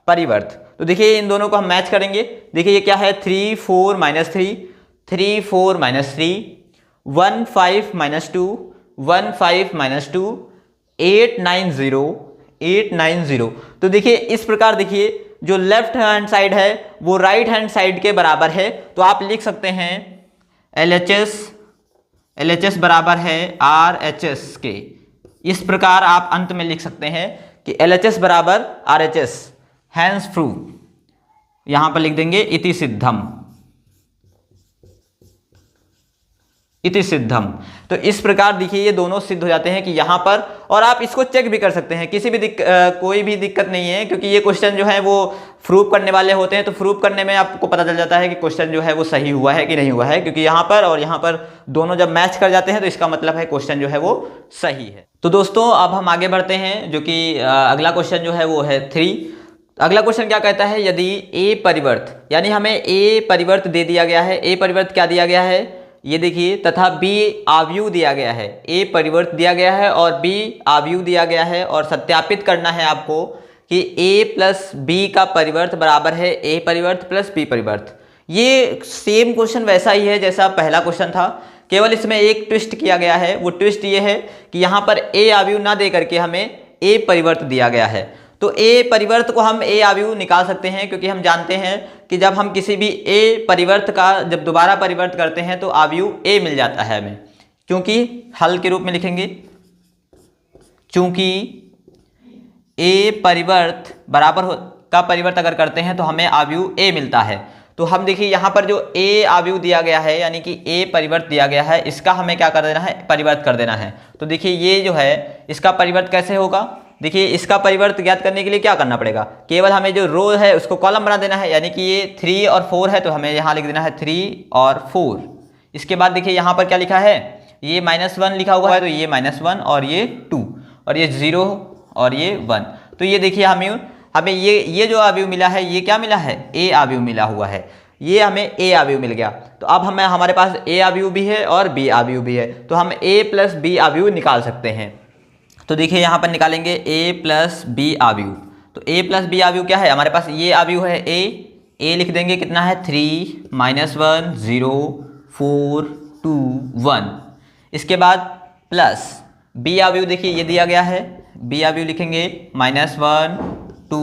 परिवर्त। तो देखिए इन दोनों को हम मैच करेंगे। देखिए ये क्या है 3 4 माइनस 3, 3 4 माइनस 3, 1 5 माइनस 2, 1 5 माइनस 2, 8 9 0, 8 9 0। तो देखिए इस प्रकार देखिए जो लेफ्ट हैंड साइड है वो राइट हैंड साइड के बराबर है। तो आप लिख सकते हैं LHS बराबर है RHS के। इस प्रकार आप अंत में लिख सकते हैं कि LHS बराबर RHS, हैंस प्रूव। यहां पर लिख देंगे इति सिद्धम, इति सिद्धम। तो इस प्रकार देखिए ये दोनों सिद्ध हो जाते हैं कि यहां पर, और आप इसको चेक भी कर सकते हैं, किसी भी कोई भी दिक्कत नहीं है, क्योंकि ये क्वेश्चन जो है वो प्रूफ करने वाले होते हैं। तो प्रूफ करने में आपको पता चल जाता है कि क्वेश्चन जो है वो सही हुआ है कि नहीं हुआ है, क्योंकि यहाँ पर और यहाँ पर दोनों जब मैच कर जाते हैं तो इसका मतलब है क्वेश्चन जो है वो सही है। तो दोस्तों अब हम आगे बढ़ते हैं, जो कि अगला क्वेश्चन जो है वो है 3। अगला क्वेश्चन क्या कहता है, यदि a परिवर्त, यानी हमें a परिवर्त दे दिया गया है। a परिवर्त क्या दिया गया है ये देखिए, तथा b आव्यूह दिया गया है। a परिवर्त दिया गया है और b आव्यूह दिया गया है, और सत्यापित करना है आपको कि a प्लस b का परिवर्त बराबर है a परिवर्त प्लस b परिवर्त। ये सेम क्वेश्चन वैसा ही है जैसा पहला क्वेश्चन था, केवल इसमें एक ट्विस्ट किया गया है। वो ट्विस्ट ये है कि यहाँ पर a आव्यूह ना दे करके हमें a परिवर्त दिया गया है। तो a परिवर्त को हम a आव्यूह निकाल सकते हैं, क्योंकि हम जानते हैं कि जब हम किसी भी a परिवर्त का जब दोबारा परिवर्त करते हैं तो आव्यूह a मिल जाता है हमें, क्योंकि हल के रूप में लिखेंगे, चूंकि a परिवर्त बराबर का परिवर्त अगर करते हैं तो हमें आव्यूह a मिलता है। तो हम देखिए यहाँ पर जो a आव्यूह दिया गया है, यानी कि a परिवर्त दिया गया है, इसका हमें क्या कर देना है, परिवर्त कर देना है। तो देखिए ये जो है इसका परिवर्त कैसे होगा, देखिए इसका परिवर्त ज्ञात करने के लिए क्या करना पड़ेगा, केवल हमें जो रो है उसको कॉलम बना देना है। यानी कि ये 3 और 4 है तो हमें यहाँ लिख देना है 3 और 4। इसके बाद देखिए यहाँ पर क्या लिखा है, ये -1 लिखा हुआ है, तो ये -1 और ये 2 और ये 0 और ये 1। तो ये देखिए हमें ये जो आव्यूह मिला है ये क्या मिला है, a आव्यूह मिला हुआ है। ये हमें a आव्यूह मिल गया। तो अब हमारे पास a आव्यूह भी है और b आव्यूह भी है, तो हम a प्लस b आव्यूह निकाल सकते हैं। तो देखिए यहाँ पर निकालेंगे a प्लस b आव्यूह। तो a प्लस b आव्यूह क्या है, हमारे पास ये आव्यूह है a लिख देंगे, कितना है 3 -1 0 4 2 1। इसके बाद प्लस b आव्यूह, देखिए ये दिया गया है, b आव्यूह लिखेंगे -1 2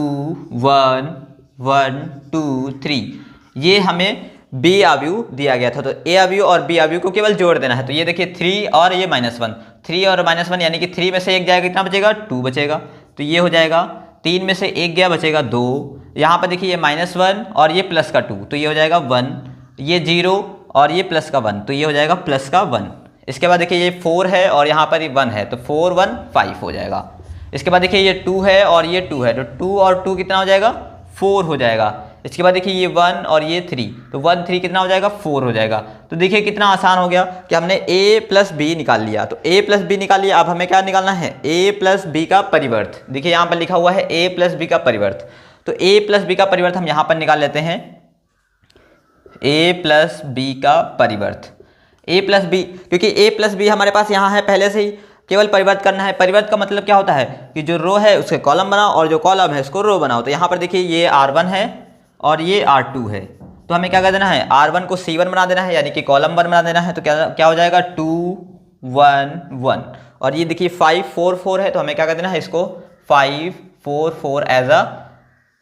1 1 2 3। ये हमें b आव्यूह दिया गया था। तो a आव्यूह और b आव्यूह को केवल जोड़ देना है। तो ये देखिए 3 और ये -1, 3 और -1 यानी कि 3 में से 1 जाएगा, कितना बचेगा 2 बचेगा। तो ये हो जाएगा 3 में से 1 गया, बचेगा 2। यहाँ पर देखिए ये -1 और ये प्लस का 2, तो ये हो जाएगा 1। ये 0 और ये प्लस का 1, तो ये हो जाएगा प्लस का 1। इसके बाद देखिए ये 4 है और यहाँ पर ये 1 है, तो 4 1 5 हो जाएगा। इसके बाद देखिए ये 2 है और ये 2 है, तो 2 और 2 कितना हो जाएगा 4 हो जाएगा। इसके बाद देखिए ये 1 और ये 3, तो 1 3 कितना हो जाएगा 4 हो जाएगा। तो देखिए कितना आसान हो गया कि हमने a प्लस b निकाल लिया। तो a प्लस b निकाल लिया, अब हमें क्या निकालना है, a प्लस b का परिवर्त। देखिए यहाँ पर लिखा हुआ है a प्लस b का परिवर्त। तो a प्लस b का परिवर्त हम यहाँ पर निकाल लेते हैं, a प्लस b का परिवर्त, a प्लस b, क्योंकि a प्लस b हमारे पास यहाँ है पहले से ही, केवल परिवर्त करना है। परिवर्त का मतलब क्या होता है कि जो रो है उसके कॉलम बनाओ और जो कॉलम है उसको रो बनाओ। तो यहाँ पर देखिए ये R1 है और ये R2 है, तो हमें क्या कर देना है, R1 को C1 बना देना है, यानी कि कॉलम 1 बना देना है। तो क्या हो जाएगा 2 1 1, और ये देखिए 5 4 4 है, तो हमें क्या कर देना है, इसको 5 4 4 एज अ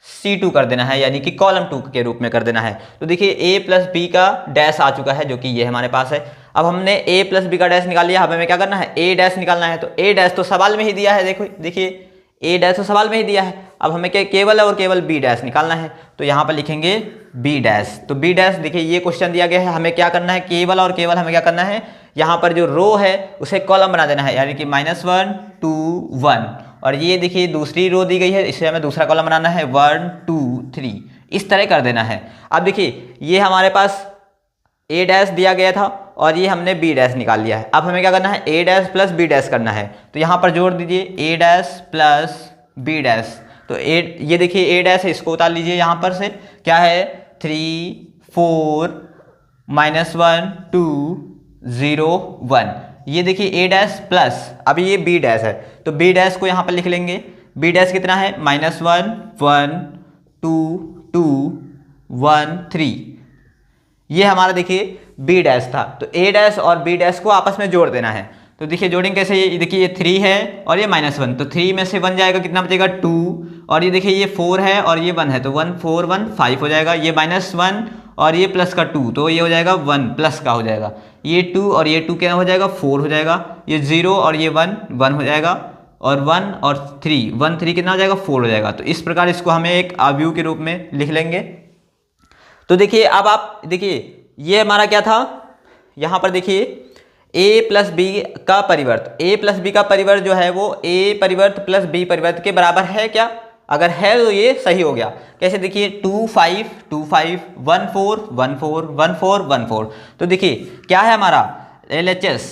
C2 कर देना है, यानी कि कॉलम 2 के रूप में कर देना है। तो देखिए a प्लस b का डैश आ चुका है, जो कि ये हमारे पास है। अब हमने a प्लस b का डैश निकाल लिया, अब हमें क्या करना है, a डैश निकालना है। तो a डैश तो सवाल में ही दिया है, देखिए a डैश तो सवाल में ही दिया है। अब हमें क्या केवल और केवल b डैश निकालना है। तो यहाँ पर लिखेंगे b डैश। तो b डैश देखिए ये क्वेश्चन दिया गया है, हमें क्या करना है, केवल और केवल हमें क्या करना है, यहाँ पर जो रो है उसे कॉलम बना देना है, यानी कि -1 2 1, और ये देखिए दूसरी रो दी गई है, इसे हमें दूसरा कॉलम बनाना है 1 2 3, इस तरह कर देना है। अब देखिए ये हमारे पास a डैश दिया गया था और ये हमने b डैश निकाल लिया है। अब हमें क्या करना है, a dash plus b dash करना है। तो यहाँ पर जोड़ दीजिए a dash plus b dash, तो ये देखिए ए डैश है, इसको उतार लीजिए यहाँ पर से, क्या है 3 4 -1 2 0 1। ये देखिए ए डैश प्लस अभी ये बी डैश है, तो बी डैश को यहाँ पर लिख लेंगे। बी डैश कितना है -1 1 2 2 1 3। ये हमारा देखिए बी डैश था, तो ए डैश और बी डैश को आपस में जोड़ देना है। तो देखिए जोड़ेंगे कैसे, ये देखिए ये 3 है और ये -1, तो 3 में से 1 जाएगा, कितना बचेगा 2, और ये देखिए ये 4 है और ये 1 है, तो 1 4 1 5 हो जाएगा। ये -1 और ये प्लस का 2, तो ये हो जाएगा 1 प्लस का हो जाएगा। ये 2 और ये 2 क्या हो जाएगा 4 हो जाएगा। ये 0 और ये 1 1 हो जाएगा, और 1 और 3 1 3 कितना हो जाएगा 4 हो जाएगा। तो इस प्रकार इसको हमें एक अवयव के रूप में लिख लेंगे। तो देखिए अब आप देखिए ये हमारा क्या था, यहाँ पर देखिए a प्लस बी का परिवर्त, a प्लस बी का परिवर्त जो है वो a परिवर्त प्लस b परिवर्त के बराबर है क्या? अगर है तो ये सही हो गया। कैसे देखिए 2 5 2 5 1 4 1 4 1 4 1 4। तो देखिए क्या है हमारा LHS,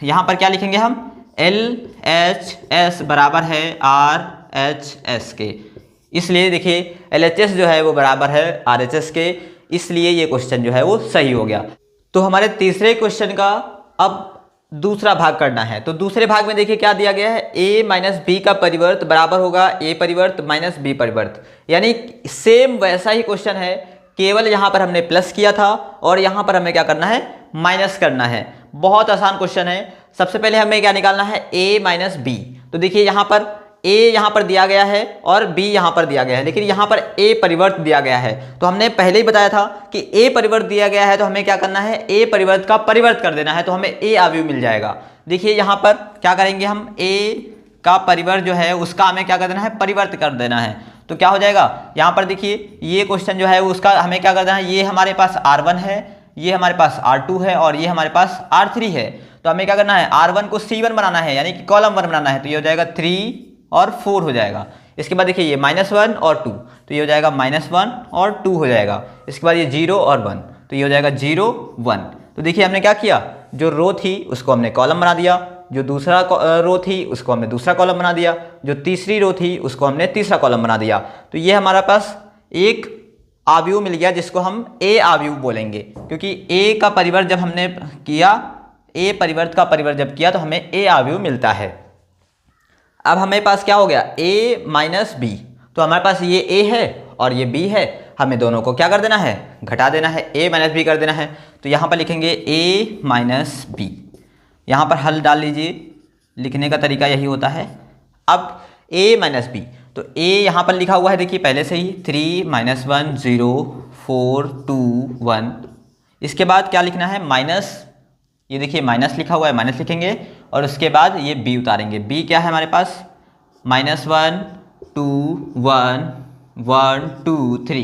यहाँ पर क्या लिखेंगे हम LHS बराबर है RHS के, इसलिए देखिए LHS जो है वो बराबर है RHS के, इसलिए ये क्वेश्चन जो है वो सही हो गया। तो हमारे तीसरे क्वेश्चन का अब दूसरा भाग करना है। तो दूसरे भाग में देखिए क्या दिया गया है, a माइनस बी का परिवर्त बराबर होगा a परिवर्त माइनस बी परिवर्त, यानी सेम वैसा ही क्वेश्चन है, केवल यहाँ पर हमने प्लस किया था और यहाँ पर हमें क्या करना है माइनस करना है। बहुत आसान क्वेश्चन है। सबसे पहले हमें क्या निकालना है a माइनस बी। तो देखिए यहाँ पर a यहाँ पर दिया गया है और b यहाँ पर दिया गया है, लेकिन यहाँ पर a परिवर्त दिया गया है। तो हमने पहले ही बताया था कि a परिवर्त दिया गया है तो हमें क्या करना है a परिवर्त का परिवर्त कर देना है, तो हमें a अवयव मिल जाएगा। देखिए यहाँ पर क्या करेंगे हम, a का परिवर्त जो है उसका हमें क्या कर देना है परिवर्त कर देना है। तो क्या हो जाएगा, यहाँ पर देखिए ये क्वेश्चन जो है उसका हमें क्या कर देना है, ये हमारे पास R1 है, ये हमारे पास R2 है और ये हमारे पास R3 है। तो हमें क्या करना है R1 को C1 बनाना है, यानी कि कॉलम 1 बनाना है, तो ये हो जाएगा 3 और 4 हो जाएगा। इसके बाद देखिए ये -1 और 2, तो ये हो जाएगा -1 और 2 हो जाएगा। इसके बाद ये 0 और 1, तो ये हो जाएगा 0 1। तो देखिए हमने क्या किया, जो रो थी उसको हमने कॉलम बना दिया, जो दूसरा रो थी उसको हमने दूसरा कॉलम बना दिया, जो तीसरी रो थी उसको हमने तीसरा कॉलम बना दिया। तो ये हमारे पास एक अवयव मिल गया जिसको हम a अवयव बोलेंगे, क्योंकि a का परिवर्त जब हमने किया, a परिवर्त का परिवर्त जब किया तो हमें a अवयव मिलता है। अब हमारे पास क्या हो गया a माइनस बी, तो हमारे पास ये a है और ये b है, हमें दोनों को क्या कर देना है घटा देना है, a माइनस बी कर देना है। तो यहाँ पर लिखेंगे a माइनस बी, यहाँ पर हल डाल लीजिए, लिखने का तरीका यही होता है। अब a माइनस बी, तो a यहाँ पर लिखा हुआ है देखिए पहले से ही 3 -1 0 4 2 1। इसके बाद क्या लिखना है माइनस, ये देखिए माइनस लिखा हुआ है, माइनस लिखेंगे और उसके बाद ये b उतारेंगे। b क्या है हमारे पास -1 2 1 1 2 3।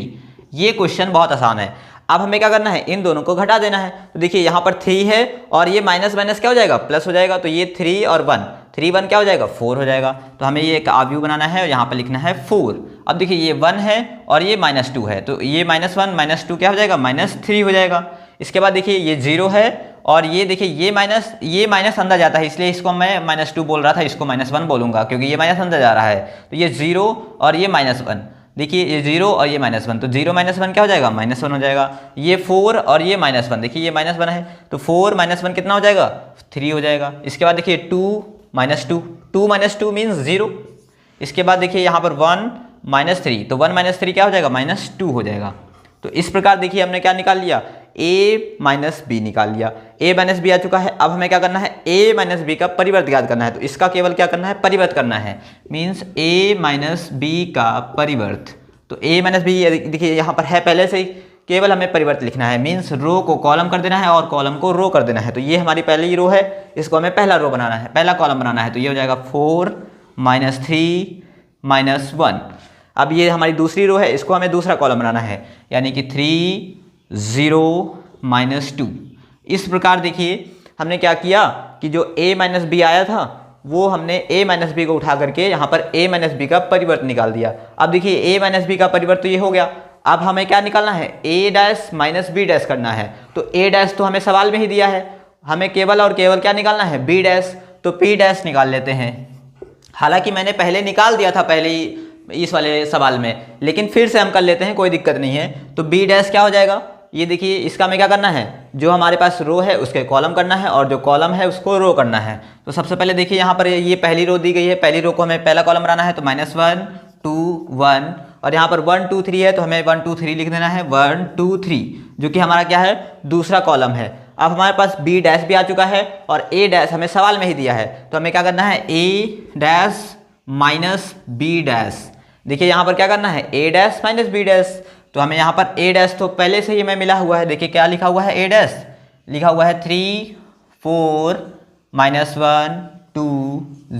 ये क्वेश्चन बहुत आसान है। अब हमें क्या करना है इन दोनों को घटा देना है। तो देखिए यहाँ पर 3 है और ये माइनस माइनस क्या हो जाएगा प्लस हो जाएगा, तो ये 3 और 1 3 1 क्या हो जाएगा 4 हो जाएगा। तो हमें ये एक अवयव बनाना है और यहाँ पर लिखना है 4। अब देखिए ये 1 है और ये -2 है, तो ये -1 -2 क्या हो जाएगा -3 हो जाएगा। इसके बाद देखिए ये 0 है और ये देखिए ये माइनस अंदर जाता है, इसलिए इसको मैं -2 बोल रहा था, इसको -1 बोलूंगा क्योंकि ये माइनस अंदर जा रहा है। तो ये 0 और ये -1, देखिए ये 0 और ये -1, तो 0 -1 क्या हो जाएगा -1 हो जाएगा। ये 4 और ये -1, देखिए ये -1 है, तो 4 -1 कितना हो जाएगा 3 हो जाएगा। इसके बाद देखिए 2 -2, 2 -2 मीन्स 0। इसके बाद देखिए यहाँ पर 1 -3, तो 1 -3 क्या हो जाएगा -2 हो जाएगा। तो इस प्रकार देखिए हमने क्या निकाल लिया a माइनस बी निकाल लिया, a माइनस बी आ चुका है। अब हमें क्या करना है a माइनस बी का परिवर्त ज्ञात करना है, तो इसका केवल क्या करना है परिवर्त करना है, मीन्स a माइनस बी का परिवर्त। तो a माइनस बी देखिए यहाँ पर है पहले से ही, केवल हमें परिवर्त लिखना है, मीन्स रो को कॉलम कर देना है और कॉलम को रो कर देना है। तो ये हमारी पहली रो है, इसको हमें पहला रो बनाना है, पहला कॉलम बनाना है। तो ये हो जाएगा 4 -3 -1। अब ये हमारी दूसरी रो है, इसको हमें दूसरा कॉलम बनाना है, यानी कि 3 0 -2। इस प्रकार देखिए हमने क्या किया कि जो a माइनस बी आया था वो हमने a माइनस बी को उठा करके यहाँ पर a माइनस बी का परिवर्त निकाल दिया। अब देखिए a माइनस बी का परिवर्त तो ये हो गया। अब हमें क्या निकालना है a dash minus B dash करना है। तो a डैश तो हमें सवाल में ही दिया है, हमें केवल और केवल क्या निकालना है b डैश, तो p डैश निकाल लेते हैं। हालांकि मैंने पहले निकाल दिया था, पहले ही इस वाले सवाल में, लेकिन फिर से हम कर लेते हैं, कोई दिक्कत नहीं है। तो बी डैश क्या हो जाएगा, ये देखिए इसका हमें क्या करना है, जो हमारे पास रो है उसके कॉलम करना है और जो कॉलम है उसको रो करना है। तो सबसे पहले देखिए यहाँ पर ये पहली रो दी गई है, पहली रो को हमें पहला कॉलम बनाना है, तो -1 2 1, और यहाँ पर 1 2 3 है तो हमें 1 2 3 लिख देना है, 1 2 3, जो कि हमारा क्या है, दूसरा कॉलम है। अब हमारे पास बी डैश भी आ चुका है और ए डैश हमें सवाल में ही दिया है, तो हमें क्या करना है, ए डैश माइनस बी डैश। देखिए यहाँ पर क्या करना है, ए डैश माइनस बी डैश। तो हमें यहाँ पर ए डैश तो पहले से ही हमें मिला हुआ है, देखिए क्या लिखा हुआ है, ए डैश लिखा हुआ है 3 4 -1 2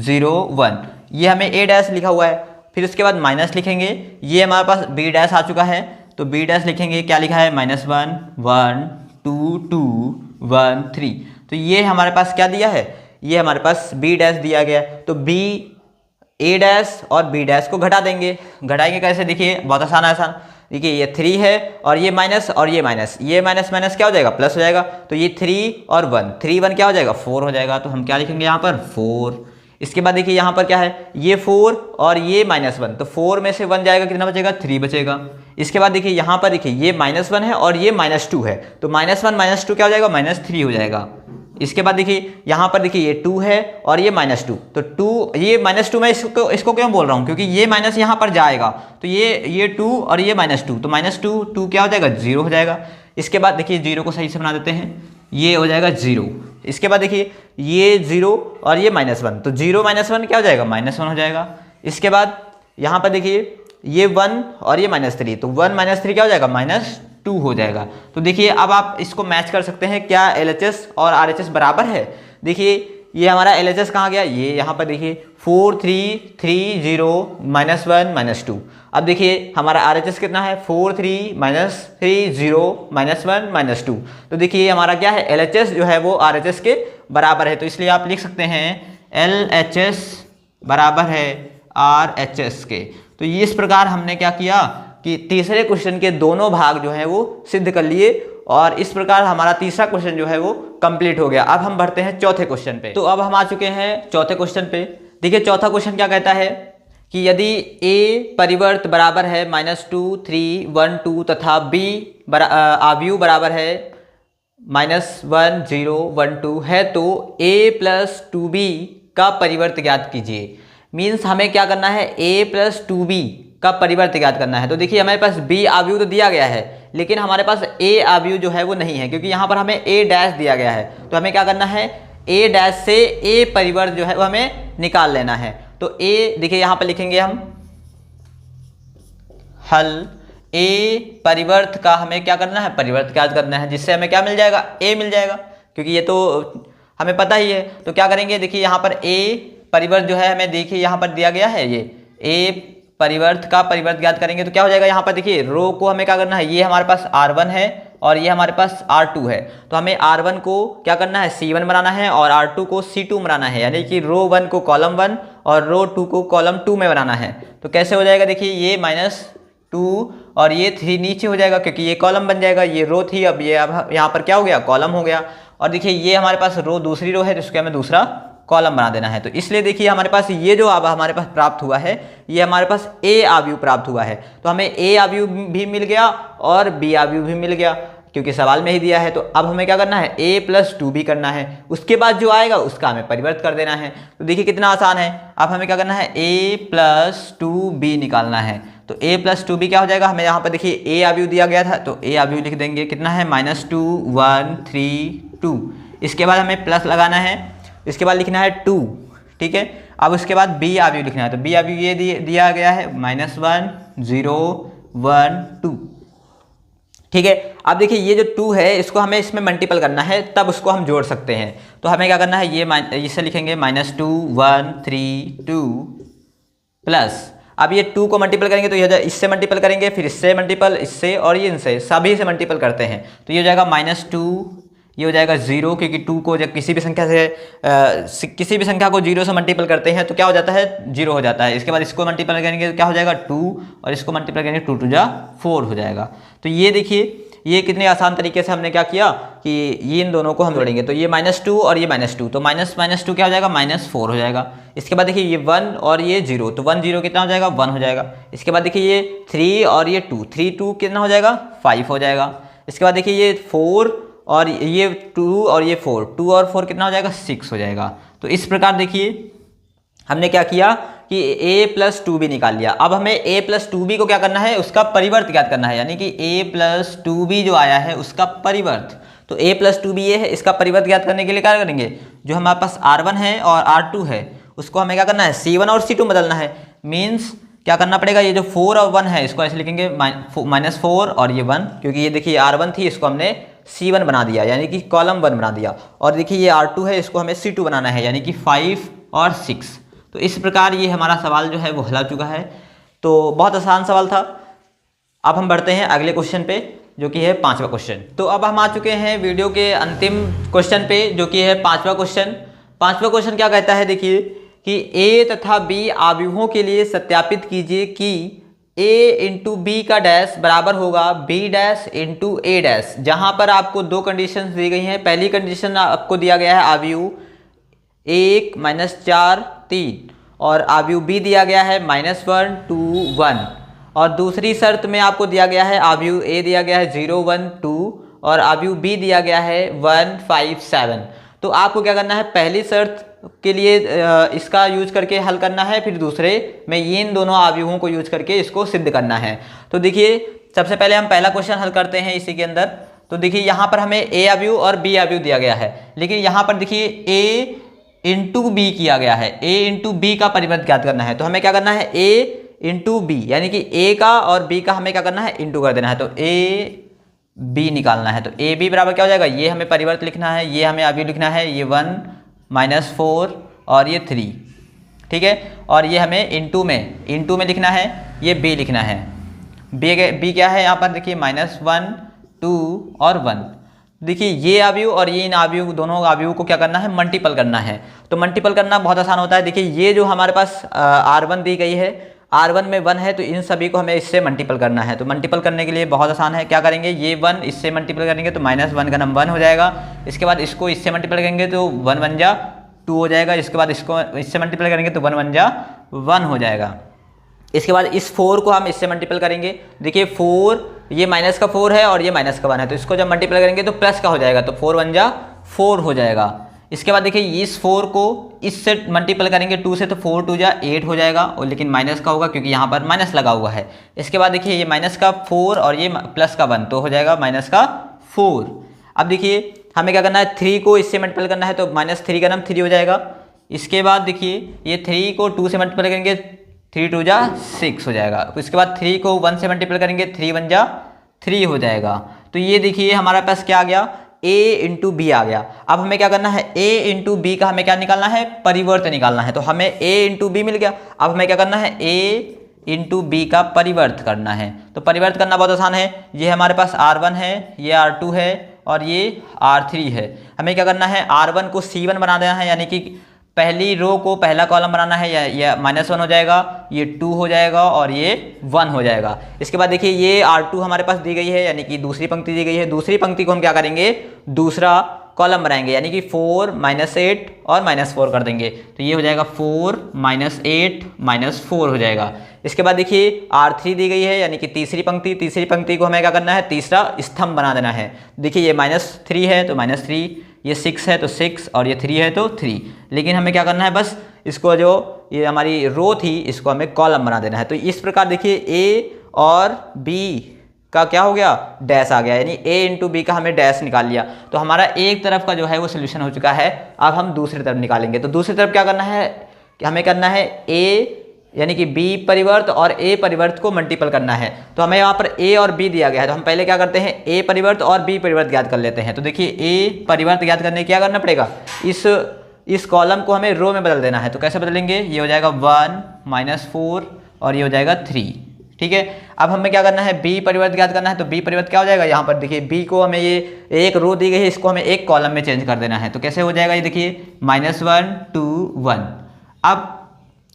0 1, ये हमें ए डैश लिखा हुआ है। फिर उसके बाद माइनस लिखेंगे, ये हमारे पास बी डैश आ चुका है, तो बी डैश लिखेंगे, क्या लिखा है, -1 1 2 2 1 3। तो ये हमारे पास क्या दिया है, ये हमारे पास बी डैश दिया गया है। तो बी ए डैश और बी डैश को घटा देंगे, घटाएंगे कैसे, देखिए बहुत आसान। देखिए ये 3 है और ये माइनस और ये माइनस, ये माइनस माइनस क्या हो जाएगा, प्लस हो जाएगा। तो ये 3 और 1, 3 1 क्या हो जाएगा, 4 हो जाएगा। तो हम क्या लिखेंगे यहाँ पर, 4। इसके बाद देखिए यहाँ पर क्या है, ये 4 और ये -1, तो 4 में से 1 जाएगा, कितना बचेगा, 3 बचेगा। इसके बाद देखिए यहाँ पर देखिए ये -1 है और ये -2 है, तो -1 -2 क्या हो जाएगा, -3 हो जाएगा। इसके बाद देखिए यहाँ पर देखिए ये 2 है और ये -2, तो 2 ये -2 मैं इसको क्यों बोल रहा हूँ, क्योंकि ये माइनस यहाँ पर जाएगा, तो ये 2 और ये -2, तो -2 क्या हो जाएगा, 0 हो जाएगा। इसके बाद देखिए 0 को सही से बना देते हैं, ये हो जाएगा 0। इसके बाद देखिए ये 0 और ये -1, तो 0 -1 क्या हो जाएगा, -1 हो जाएगा। इसके बाद यहाँ पर देखिए ये 1 और ये -3, तो 1 -3 क्या हो जाएगा, -2 हो जाएगा। तो देखिए अब आप इसको मैच कर सकते हैं, क्या LHS और RHS बराबर है। देखिए ये हमारा LHS कहाँ गया, ये यहाँ पर देखिए 4 3 3 0 -1 -2। अब देखिए हमारा RHS कितना है, 4 3 -3 0 -1 -2। तो देखिए हमारा क्या है, LHS जो है वो RHS के बराबर है, तो इसलिए आप लिख सकते हैं LHS बराबर है RHS के। तो इस प्रकार हमने क्या किया कि तीसरे क्वेश्चन के दोनों भाग जो है वो सिद्ध कर लिए, और इस प्रकार हमारा तीसरा क्वेश्चन जो है वो कंप्लीट हो गया। अब हम बढ़ते हैं चौथे क्वेश्चन पे। तो अब हम आ चुके हैं चौथे क्वेश्चन पे। देखिए चौथा क्वेश्चन क्या कहता है कि यदि a परिवर्त बराबर है -2 3 1 2 तथा b आव्यूह बराबर है -1 0 1 2 है, तो a + 2b का परिवर्त ज्ञात कीजिए। मीन्स हमें क्या करना है, a + 2b का परिवर्त ज्ञात करना है। तो देखिए हमारे पास b आव्यूह तो दिया गया है, लेकिन हमारे पास a आव्यूह जो है वो नहीं है, क्योंकि यहाँ पर हमें a डैश दिया गया है। तो हमें क्या करना है, a डैश से a परिवर्त जो है वो हमें निकाल लेना है। तो a देखिए यहाँ पर लिखेंगे हम हल, a परिवर्त का हमें क्या करना है, परिवर्त ज्ञात करना है, जिससे हमें क्या मिल जाएगा, a मिल जाएगा, क्योंकि ये तो हमें पता ही है। तो क्या करेंगे, देखिए यहाँ पर a परिवर्त जो है हमें देखिए यहाँ पर दिया गया है, ये a परिवर्त का परिवर्त ज्ञात करेंगे तो क्या हो जाएगा, यहाँ पर देखिए रो को हमें क्या करना है, ये हमारे पास R1 है और ये हमारे पास R2 है। तो हमें R1 को क्या करना है, C1 बनाना है और R2 को C2 बनाना है, यानी कि रो 1 को कॉलम 1 और रो 2 को कॉलम 2 में बनाना है। तो कैसे हो जाएगा, देखिए ये -2 और ये 3 नीचे हो जाएगा, क्योंकि ये कॉलम बन जाएगा, ये रो थी, अब ये अब यहाँ पर क्या हो गया, कॉलम हो गया। और देखिए ये हमारे पास रो दूसरी रो है, जिसको हमें दूसरा कॉलम बना देना है। तो इसलिए देखिए हमारे पास ये जो अब हमारे पास प्राप्त हुआ है, ये हमारे पास a आव्यूह प्राप्त हुआ है। तो हमें a आव्यूह भी मिल गया और b आव्यूह भी मिल गया, क्योंकि सवाल में ही दिया है। तो अब हमें क्या करना है, a + 2b करना है, उसके बाद जो आएगा उसका हमें परिवर्त कर देना है। तो देखिए कितना आसान है। अब हमें क्या करना है, a + 2b निकालना है। तो a + 2b क्या हो जाएगा, हमें यहाँ पर देखिए a आव्यूह दिया गया था, तो a आव्यूह लिख देंगे, कितना है, -2 1 3 2। इसके बाद हमें प्लस लगाना है, इसके बाद लिखना है 2, ठीक है। अब उसके बाद b आव्यूह लिखना है, तो b आव्यूह ये दिया गया है -1 0 1 2, ठीक है। अब देखिए ये जो 2 है इसको हमें इसमें मल्टीपल करना है, तब उसको हम जोड़ सकते हैं। तो हमें क्या करना है, ये इसे लिखेंगे -2 1 3 2 प्लस, अब ये 2 को मल्टीपल करेंगे तो ये इससे मल्टीपल करेंगे, फिर इससे मल्टीपल, इससे और ये इनसे, सभी से मल्टीपल करते हैं। तो ये हो जाएगा -2, ये हो जाएगा 0, क्योंकि 2 को जब किसी भी संख्या से किसी भी संख्या को 0 से मल्टीपल करते हैं तो क्या हो जाता है, 0 हो जाता है। इसके बाद इसको मल्टीपल करेंगे तो क्या हो जाएगा, 2, और इसको मल्टीपल करेंगे 2 2 जा 4 हो जाएगा। तो ये देखिए ये कितने आसान तरीके से हमने क्या किया कि ये इन दोनों को हम जोड़ेंगे, तो ये -2 और ये -2, तो -2 क्या हो जाएगा, -4 हो जाएगा। इसके बाद देखिए ये 1 और ये 0, तो 1 0 कितना हो जाएगा, 1 हो जाएगा। इसके बाद देखिए ये 3 और ये 2, 3 2 कितना हो जाएगा, 5 हो जाएगा। इसके बाद देखिए ये 4 और ये 2 और ये 4, 2 और 4 कितना हो जाएगा, 6 हो जाएगा। तो इस प्रकार देखिए हमने क्या किया कि a + 2b निकाल लिया। अब हमें a + 2b को क्या करना है, उसका परिवर्त ज्ञात करना है, यानी कि a + 2b जो आया है उसका परिवर्त। तो a + 2b ये है, इसका परिवर्त ज्ञात करने के लिए क्या करेंगे, जो हमारे पास r1 है और r2 है उसको हमें क्या करना है, c1 और c2 बदलना है। मीन्स क्या करना पड़ेगा, ये जो 4 और 1 है इसको ऐसे लिखेंगे -4 और ये 1, क्योंकि ये देखिए r1 थी इसको हमने c1 बना दिया, यानी कि कॉलम 1 बना दिया। और देखिए ये r2 है, इसको हमें c2 बनाना है, यानी कि 5 और 6। तो इस प्रकार ये हमारा सवाल जो है वो हल चुका है। तो बहुत आसान सवाल था। अब हम बढ़ते हैं अगले क्वेश्चन पे, जो कि है 5वां क्वेश्चन। तो अब हम आ चुके हैं वीडियो के अंतिम क्वेश्चन पे, जो कि है 5वां क्वेश्चन। 5वां क्वेश्चन क्या कहता है, देखिए कि a तथा b आव्यूहों के लिए सत्यापित कीजिए कि a × b का डैश बराबर होगा b डैश × a डैश। जहां पर आपको दो कंडीशंस दी गई हैं। पहली कंडीशन आपको दिया गया है आव्यूह 1 -4 3 और आव्यूह b दिया गया है -1 2 1, और दूसरी शर्त में आपको दिया गया है आव्यूह a दिया गया है 0 1 2 और आव्यूह b दिया गया है 1 5 7। तो आपको क्या करना है, पहली शर्त के लिए इसका यूज करके हल करना है, फिर दूसरे में ये इन दोनों आव्यूहों को यूज करके इसको सिद्ध करना है। तो देखिए सबसे पहले हम पहला क्वेश्चन हल करते हैं इसी के अंदर। तो देखिए यहाँ पर हमें a आव्यूह और b आव्यूह दिया गया है, लेकिन यहाँ पर देखिए a × b किया गया है, a × b का परिवर्त ज्ञात करना है। तो हमें क्या करना है, a × b यानी कि a का और b का हमें क्या करना है, इंटू कर देना है। तो a b निकालना है। तो a b बराबर क्या हो जाएगा, ये हमें परिवर्त लिखना है, ये हमें आव्यूह लिखना है, ये 1 -4 और ये 3, ठीक है। और ये हमें इंटू में लिखना है, ये b लिखना है। b क्या है यहाँ पर देखिए -1 2 और 1। देखिए ये आव्यूह और ये इन आव्यूह दोनों आव्यूह को क्या करना है, मल्टीपल करना है। तो मल्टीपल करना बहुत आसान होता है। देखिए ये जो हमारे पास r1 दी गई है, r1 में 1 है, तो इन सभी को हमें इससे मल्टीपल करना है। तो मल्टीपल करने के लिए बहुत आसान है, क्या करेंगे, ये 1 इससे मल्टीपल करेंगे तो -1 का नंबर 1 हो जाएगा। इसके बाद इसको इससे मल्टीपल करेंगे तो 1 1 जा 2 हो जाएगा। इसके बाद इसको इससे मल्टीपल करेंगे तो 1 1 जा 1 हो जाएगा। इसके बाद इस 4 को हम इससे मल्टीपल करेंगे। देखिए 4 ये माइनस का 4 है और ये माइनस का 1 है, तो इसको जब मल्टीपल करेंगे तो प्लस का हो जाएगा, तो 4 1 जा 4 हो जाएगा। इसके बाद देखिए इस 4 को इससे मल्टीपल करेंगे 2 से, तो 4 2 जा 8 हो जाएगा, और लेकिन माइनस का होगा क्योंकि यहाँ पर माइनस लगा हुआ है। इसके बाद देखिए ये माइनस का 4 और ये प्लस का 1, तो हो जाएगा -4। अब देखिए हमें क्या करना है, 3 को इससे मल्टीपल करना है, तो -3 का नाम 3 हो जाएगा। इसके बाद देखिए ये 3 को 2 से मल्टीपल करेंगे, 3 2 जा 6 हो जाएगा। इसके बाद 3 को 1 से मल्टीपल करेंगे, 3 1 जा 3 हो जाएगा। तो ये देखिए हमारे पास क्या आ गया, a × b आ गया। अब हमें क्या करना है, a × b का हमें क्या निकालना है, परिवर्त निकालना है। तो हमें a × b मिल गया। अब हमें क्या करना है, a × b का परिवर्त करना है। तो परिवर्त करना बहुत आसान है। ये हमारे पास r1 है, ये r2 है और ये r3 है। हमें क्या करना है, r1 को c1 बना देना है, यानी कि पहली रो को पहला कॉलम बनाना है, या -1 हो जाएगा, ये 2 हो जाएगा और ये 1 हो जाएगा। इसके बाद देखिए ये r2 हमारे पास दी गई है, यानी कि दूसरी पंक्ति दी गई है। दूसरी पंक्ति को हम क्या करेंगे, दूसरा कॉलम बनाएंगे, यानी कि 4 -8 और -4 कर देंगे। तो ये हो जाएगा 4 -8 -4 हो जाएगा। इसके बाद देखिए r3 दी गई है, यानी कि तीसरी पंक्ति को हमें क्या करना है, तीसरा स्तंभ बना देना है। देखिए ये -3 है तो -3, ये 6 है तो 6 और ये 3 है तो 3। लेकिन हमें क्या करना है, बस इसको जो ये हमारी रो थी इसको हमें कॉलम बना देना है। तो इस प्रकार देखिए a और b का क्या हो गया, डैश आ गया, यानी a × b का हमने डैश निकाल लिया। तो हमारा एक तरफ का जो है वो सोल्यूशन हो चुका है। अब हम दूसरी तरफ निकालेंगे। तो दूसरी तरफ क्या करना है, कि हमें करना है a यानी कि b परिवर्त और a परिवर्त को मल्टीपल करना है। तो हमें यहाँ पर a और b दिया गया है, तो हम पहले क्या करते हैं, a परिवर्त और b परिवर्त ज्ञात कर लेते हैं। तो देखिए a परिवर्त ज्ञात करने क्या करना पड़ेगा, इस कॉलम को हमें रो में बदल देना है। तो कैसे बदलेंगे, ये हो जाएगा 1 -4 और ये हो जाएगा 3, ठीक है। अब हमें क्या करना है, b परिवर्त ज्ञात करना है। तो b परिवर्त क्या हो जाएगा, यहाँ पर देखिए b को हमें ये एक रो दी गई है, इसको हमें एक कॉलम में चेंज कर देना है। तो कैसे हो जाएगा, ये देखिए -1 2 1। अब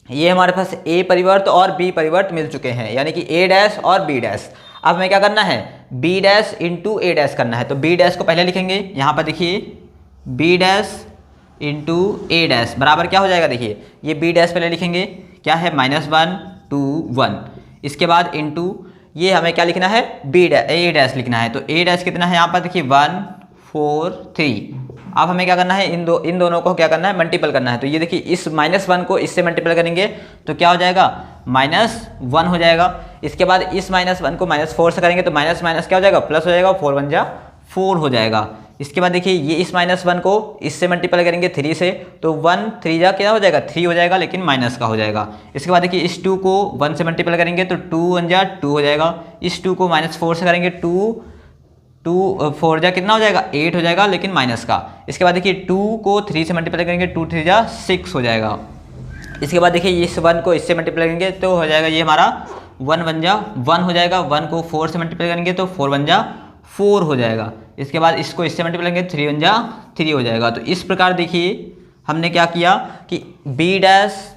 ये हमारे पास a परिवर्त और b परिवर्त मिल चुके हैं, यानी कि a डैश और b डैश। अब हमें क्या करना है, बी डैश इंटू ए डैश करना है। तो बी डैश को पहले लिखेंगे, यहाँ पर देखिए बी डैश इंटू ए डैश बराबर क्या हो जाएगा, देखिए ये बी डैश पहले लिखेंगे, क्या है -1 2 1। इसके बाद इंटू ये हमें क्या लिखना है, ए डैश लिखना है। तो ए डैश कितना है यहाँ पर देखिए 1 4 3। अब हमें क्या करना है, इन दोनों को क्या करना है, मल्टीपल करना है। तो ये देखिए इस -1 को इससे मल्टीपल करेंगे तो क्या हो जाएगा, -1 हो जाएगा। इसके बाद इस -1 को -4 से करेंगे तो माइनस माइनस क्या हो जाएगा, प्लस हो जाएगा, 4 1 जा 4 हो जाएगा। इसके बाद देखिए ये इस -1 को इससे मल्टीपल करेंगे 3 से, तो 1 3 जा क्या हो जाएगा, 3 हो जाएगा, लेकिन माइनस का हो जाएगा। इसके बाद देखिए इस 2 को 1 से मल्टीपल करेंगे तो 2 1 जा 2 हो जाएगा। इस 2 को -4 से करेंगे 2 4 जा कितना हो जाएगा, 8 हो जाएगा, लेकिन माइनस का। इसके बाद देखिए 2 को 3 से मल्टीपल करेंगे 2 3 जा 6 हो जाएगा। इसके बाद देखिए इस 1 को इससे मल्टीपल करेंगे तो हो जाएगा ये हमारा 1 1 जा 1 हो जाएगा। 1 को 4 से मल्टीपल करेंगे तो 4 1 जा 4 हो जाएगा। इसके बाद इसको इससे मल्टीपल करेंगे 3 1 जा 3 हो जाएगा। तो इस प्रकार देखिए हमने क्या किया कि बी डैश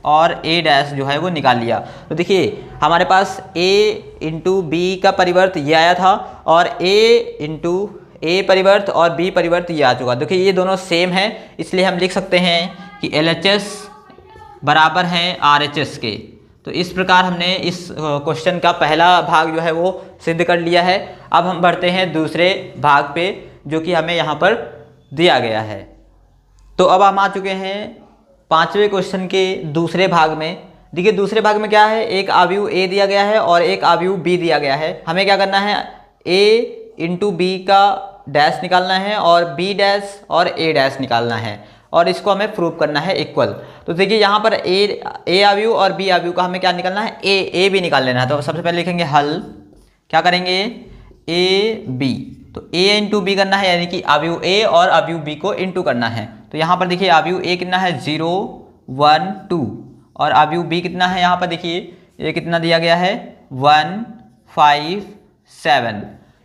और ए डैश जो है वो निकाल लिया। तो देखिए हमारे पास a इंटू बी का परिवर्त ये आया था और a इंटू ए परिवर्त और b परिवर्त ये आ चुका। देखिए ये दोनों सेम है, इसलिए हम लिख सकते हैं कि LHS बराबर है RHS के। तो इस प्रकार हमने इस क्वेश्चन का पहला भाग जो है वो सिद्ध कर लिया है। अब हम बढ़ते हैं दूसरे भाग पे जो कि हमें यहाँ पर दिया गया है। तो अब हम आ चुके हैं 5वें क्वेश्चन के दूसरे भाग में। देखिए दूसरे भाग में क्या है, एक आव्यूह A दिया गया है और एक आव्यूह B दिया गया है। हमें क्या करना है, A इंटू बी का डैश निकालना है और B डैश और A डैश निकालना है और इसको हमें प्रूव करना है इक्वल। तो देखिए यहाँ पर A आव्यूह और B आव्यूह का हमें क्या निकालना है, A भी निकाल लेना है। तो सबसे पहले लिखेंगे हल, क्या करेंगे A B। तो A इंटू बी करना है, यानी कि आव्यूह A और आव्यूह B को इंटू करना है। तो यहाँ पर देखिए आव्यूह A कितना है 0 1 2 और आव्यूह B कितना है, यहाँ पर देखिए ये कितना दिया गया है 1 5 7।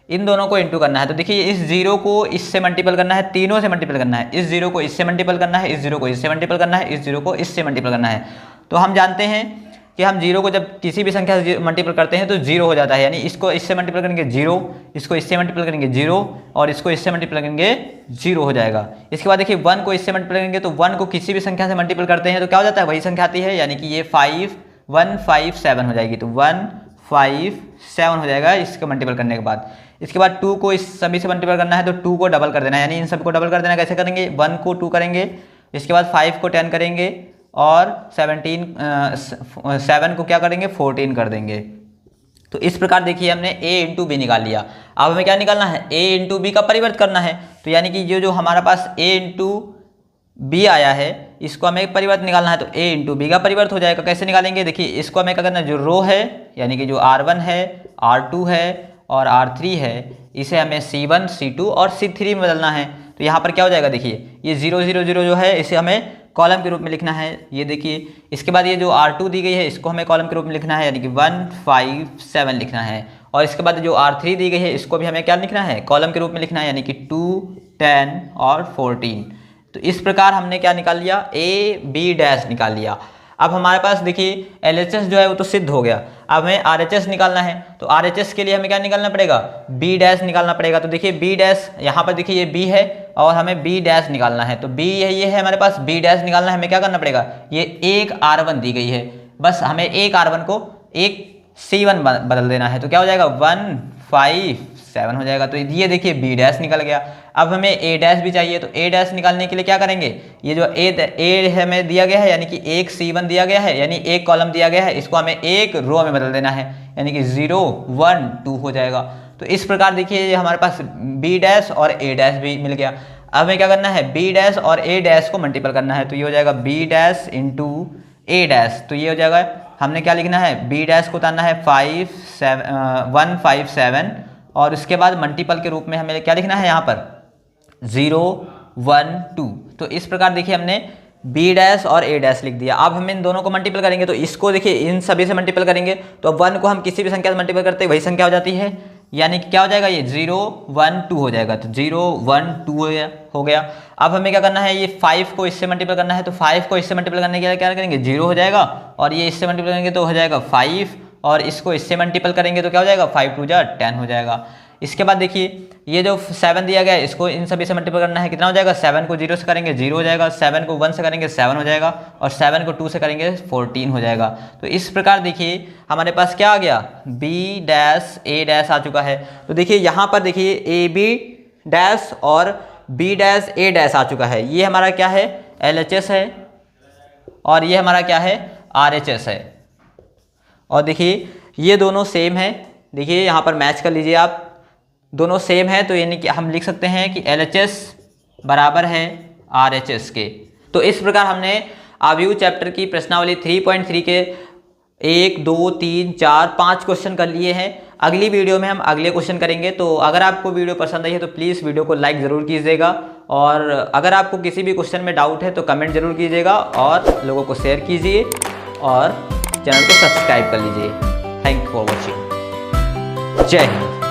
इन दोनों को इंटू करना है। तो देखिए इस 0 को इससे मल्टीपल करना है, तीनों से मल्टीपल करना है। इस 0 को इससे मल्टीपल करना है, इस 0 को इससे मल्टीपल करना है, इस 0 को इससे मल्टीपल करना है। तो हम जानते हैं कि हम 0 को जब किसी भी संख्या से मल्टीपल करते हैं तो 0 हो जाता है, यानी इसको इससे मल्टीपल करेंगे 0, इसको इससे मल्टीपल करेंगे 0 और इसको इससे मल्टीपल करेंगे 0 हो जाएगा। इसके बाद देखिए 1 को इससे मल्टीपल करेंगे तो 1 को किसी भी संख्या से मल्टीपल करते हैं तो क्या हो जाता है, वही संख्या आती है, यानी कि ये 1 5 7 हो जाएगी। तो 1 5 7 हो जाएगा इसको मल्टीपल करने के बाद। इसके बाद 2 को इस सभी से मल्टीपल करना है तो 2 को डबल कर देना है, यानी इन सभी को डबल कर देना। कैसे करेंगे, 1 को 2 करेंगे, इसके बाद 5 को 10 करेंगे और 7 को क्या करेंगे 14 कर देंगे। तो इस प्रकार देखिए हमने A इंटू बी निकाल लिया। अब हमें क्या निकालना है, A इंटू बी का परिवर्त करना है। तो यानी कि जो हमारा पास A इंटू बी आया है इसको हमें परिवर्त निकालना है। तो A इंटू बी का परिवर्त हो जाएगा। कैसे निकालेंगे, देखिए इसको हमें क्या करना है, जो रो है यानी कि जो R1 है R2 है और R3 है इसे हमें C1 C2 और C3 में बदलना है। तो यहाँ पर क्या हो जाएगा, देखिए ये 0 0 0 जो है इसे हमें कॉलम के रूप में लिखना है, ये देखिए। इसके बाद ये जो R2 दी गई है इसको हमें कॉलम के रूप में लिखना है, यानी कि 1 5 7 लिखना है। और इसके बाद जो R3 दी गई है इसको भी हमें क्या लिखना है, कॉलम के रूप में लिखना है, यानी कि 2 10 और 14। तो इस प्रकार हमने क्या निकाल लिया, A B डैश निकाल लिया। अब हमारे पास देखिए LHS जो है वो तो सिद्ध हो गया। अब हमें RHS निकालना है। तो RHS के लिए हमें क्या निकालना पड़ेगा, B डैश निकालना पड़ेगा। तो देखिए B डैश यहाँ पर देखिए ये B है और हमें B डैश निकालना है। तो B ये है हमारे पास, B डैश निकालना है। हमें क्या करना पड़ेगा, ये एक R1 दी गई है, बस हमें एक R1 को एक C1 बदल देना है। तो क्या हो जाएगा 1 5 7 हो जाएगा। तो ये देखिए B डैश निकल गया। अब हमें A डैश भी चाहिए। तो A डैश निकालने के लिए क्या करेंगे, ये जो A हमें दिया गया है यानी कि एक C1 दिया गया है, यानी एक कॉलम दिया गया है, इसको हमें एक रो में बदल देना है, यानी कि 0 1 2 हो जाएगा। तो इस प्रकार देखिए हमारे पास B डैश और A डैश भी मिल गया। अब हमें क्या करना है, B डैश और A डैश को मल्टीपल करना है। तो ये हो जाएगा B dash into A dash. तो ये हो जाएगा, हमने क्या लिखना है, B डैश को उतारना है 1 5 7 और उसके बाद मल्टीपल के रूप में हमें क्या लिखना है यहाँ पर 0 1 2। तो इस प्रकार देखिए हमने B डैश और A डैश लिख दिया। अब हम इन दोनों को मल्टीपल करेंगे। तो इसको देखिए इन सभी से मल्टीपल करेंगे तो 1 को हम किसी भी संख्या से मल्टीपल करते हैं वही संख्या हो जाती है, यानी कि क्या हो जाएगा, ये 0 1 2 हो जाएगा। तो 0 1 2 हो गया। अब हमें क्या करना है, ये 5 को इससे मल्टीपल करना है। तो 5 को इससे मल्टीपल करने के लिए क्या करेंगे, 0 हो जाएगा और ये इससे मल्टीपल करेंगे तो हो जाएगा 5 और इसको इससे मल्टीपल करेंगे तो क्या हो जाएगा, 5 2 जा 10 हो जाएगा। इसके बाद देखिए ये जो 7 दिया गया है इसको इन सभी से मल्टीपल करना है, कितना हो जाएगा, 7 को 0 से करेंगे 0 हो जाएगा, 7 को 1 से करेंगे 7 हो जाएगा और 7 को 2 से करेंगे 14 हो जाएगा। तो इस प्रकार देखिए हमारे पास क्या आ गया, बी डैश ए डैश आ चुका है। तो देखिए यहाँ पर देखिए ए बी डैश और बी डैश ए डैश आ चुका है। ये हमारा क्या है, LHS है और ये हमारा क्या है, RHS है। और देखिए ये दोनों सेम है, देखिए यहाँ पर मैच कर लीजिए आप, दोनों सेम है तो यानी कि हम लिख सकते हैं कि LHS बराबर है RHS के। तो इस प्रकार हमने आव्यूह चैप्टर की प्रश्नावली 3.3 के 1 2 3 4 5 क्वेश्चन कर लिए हैं। अगली वीडियो में हम अगले क्वेश्चन करेंगे। तो अगर आपको वीडियो पसंद आई है तो प्लीज़ वीडियो को लाइक ज़रूर कीजिएगा और अगर आपको किसी भी क्वेश्चन में डाउट है तो कमेंट जरूर कीजिएगा और लोगों को शेयर कीजिए और चैनल को सब्सक्राइब कर लीजिए। Thank you for watching. जय हिंद।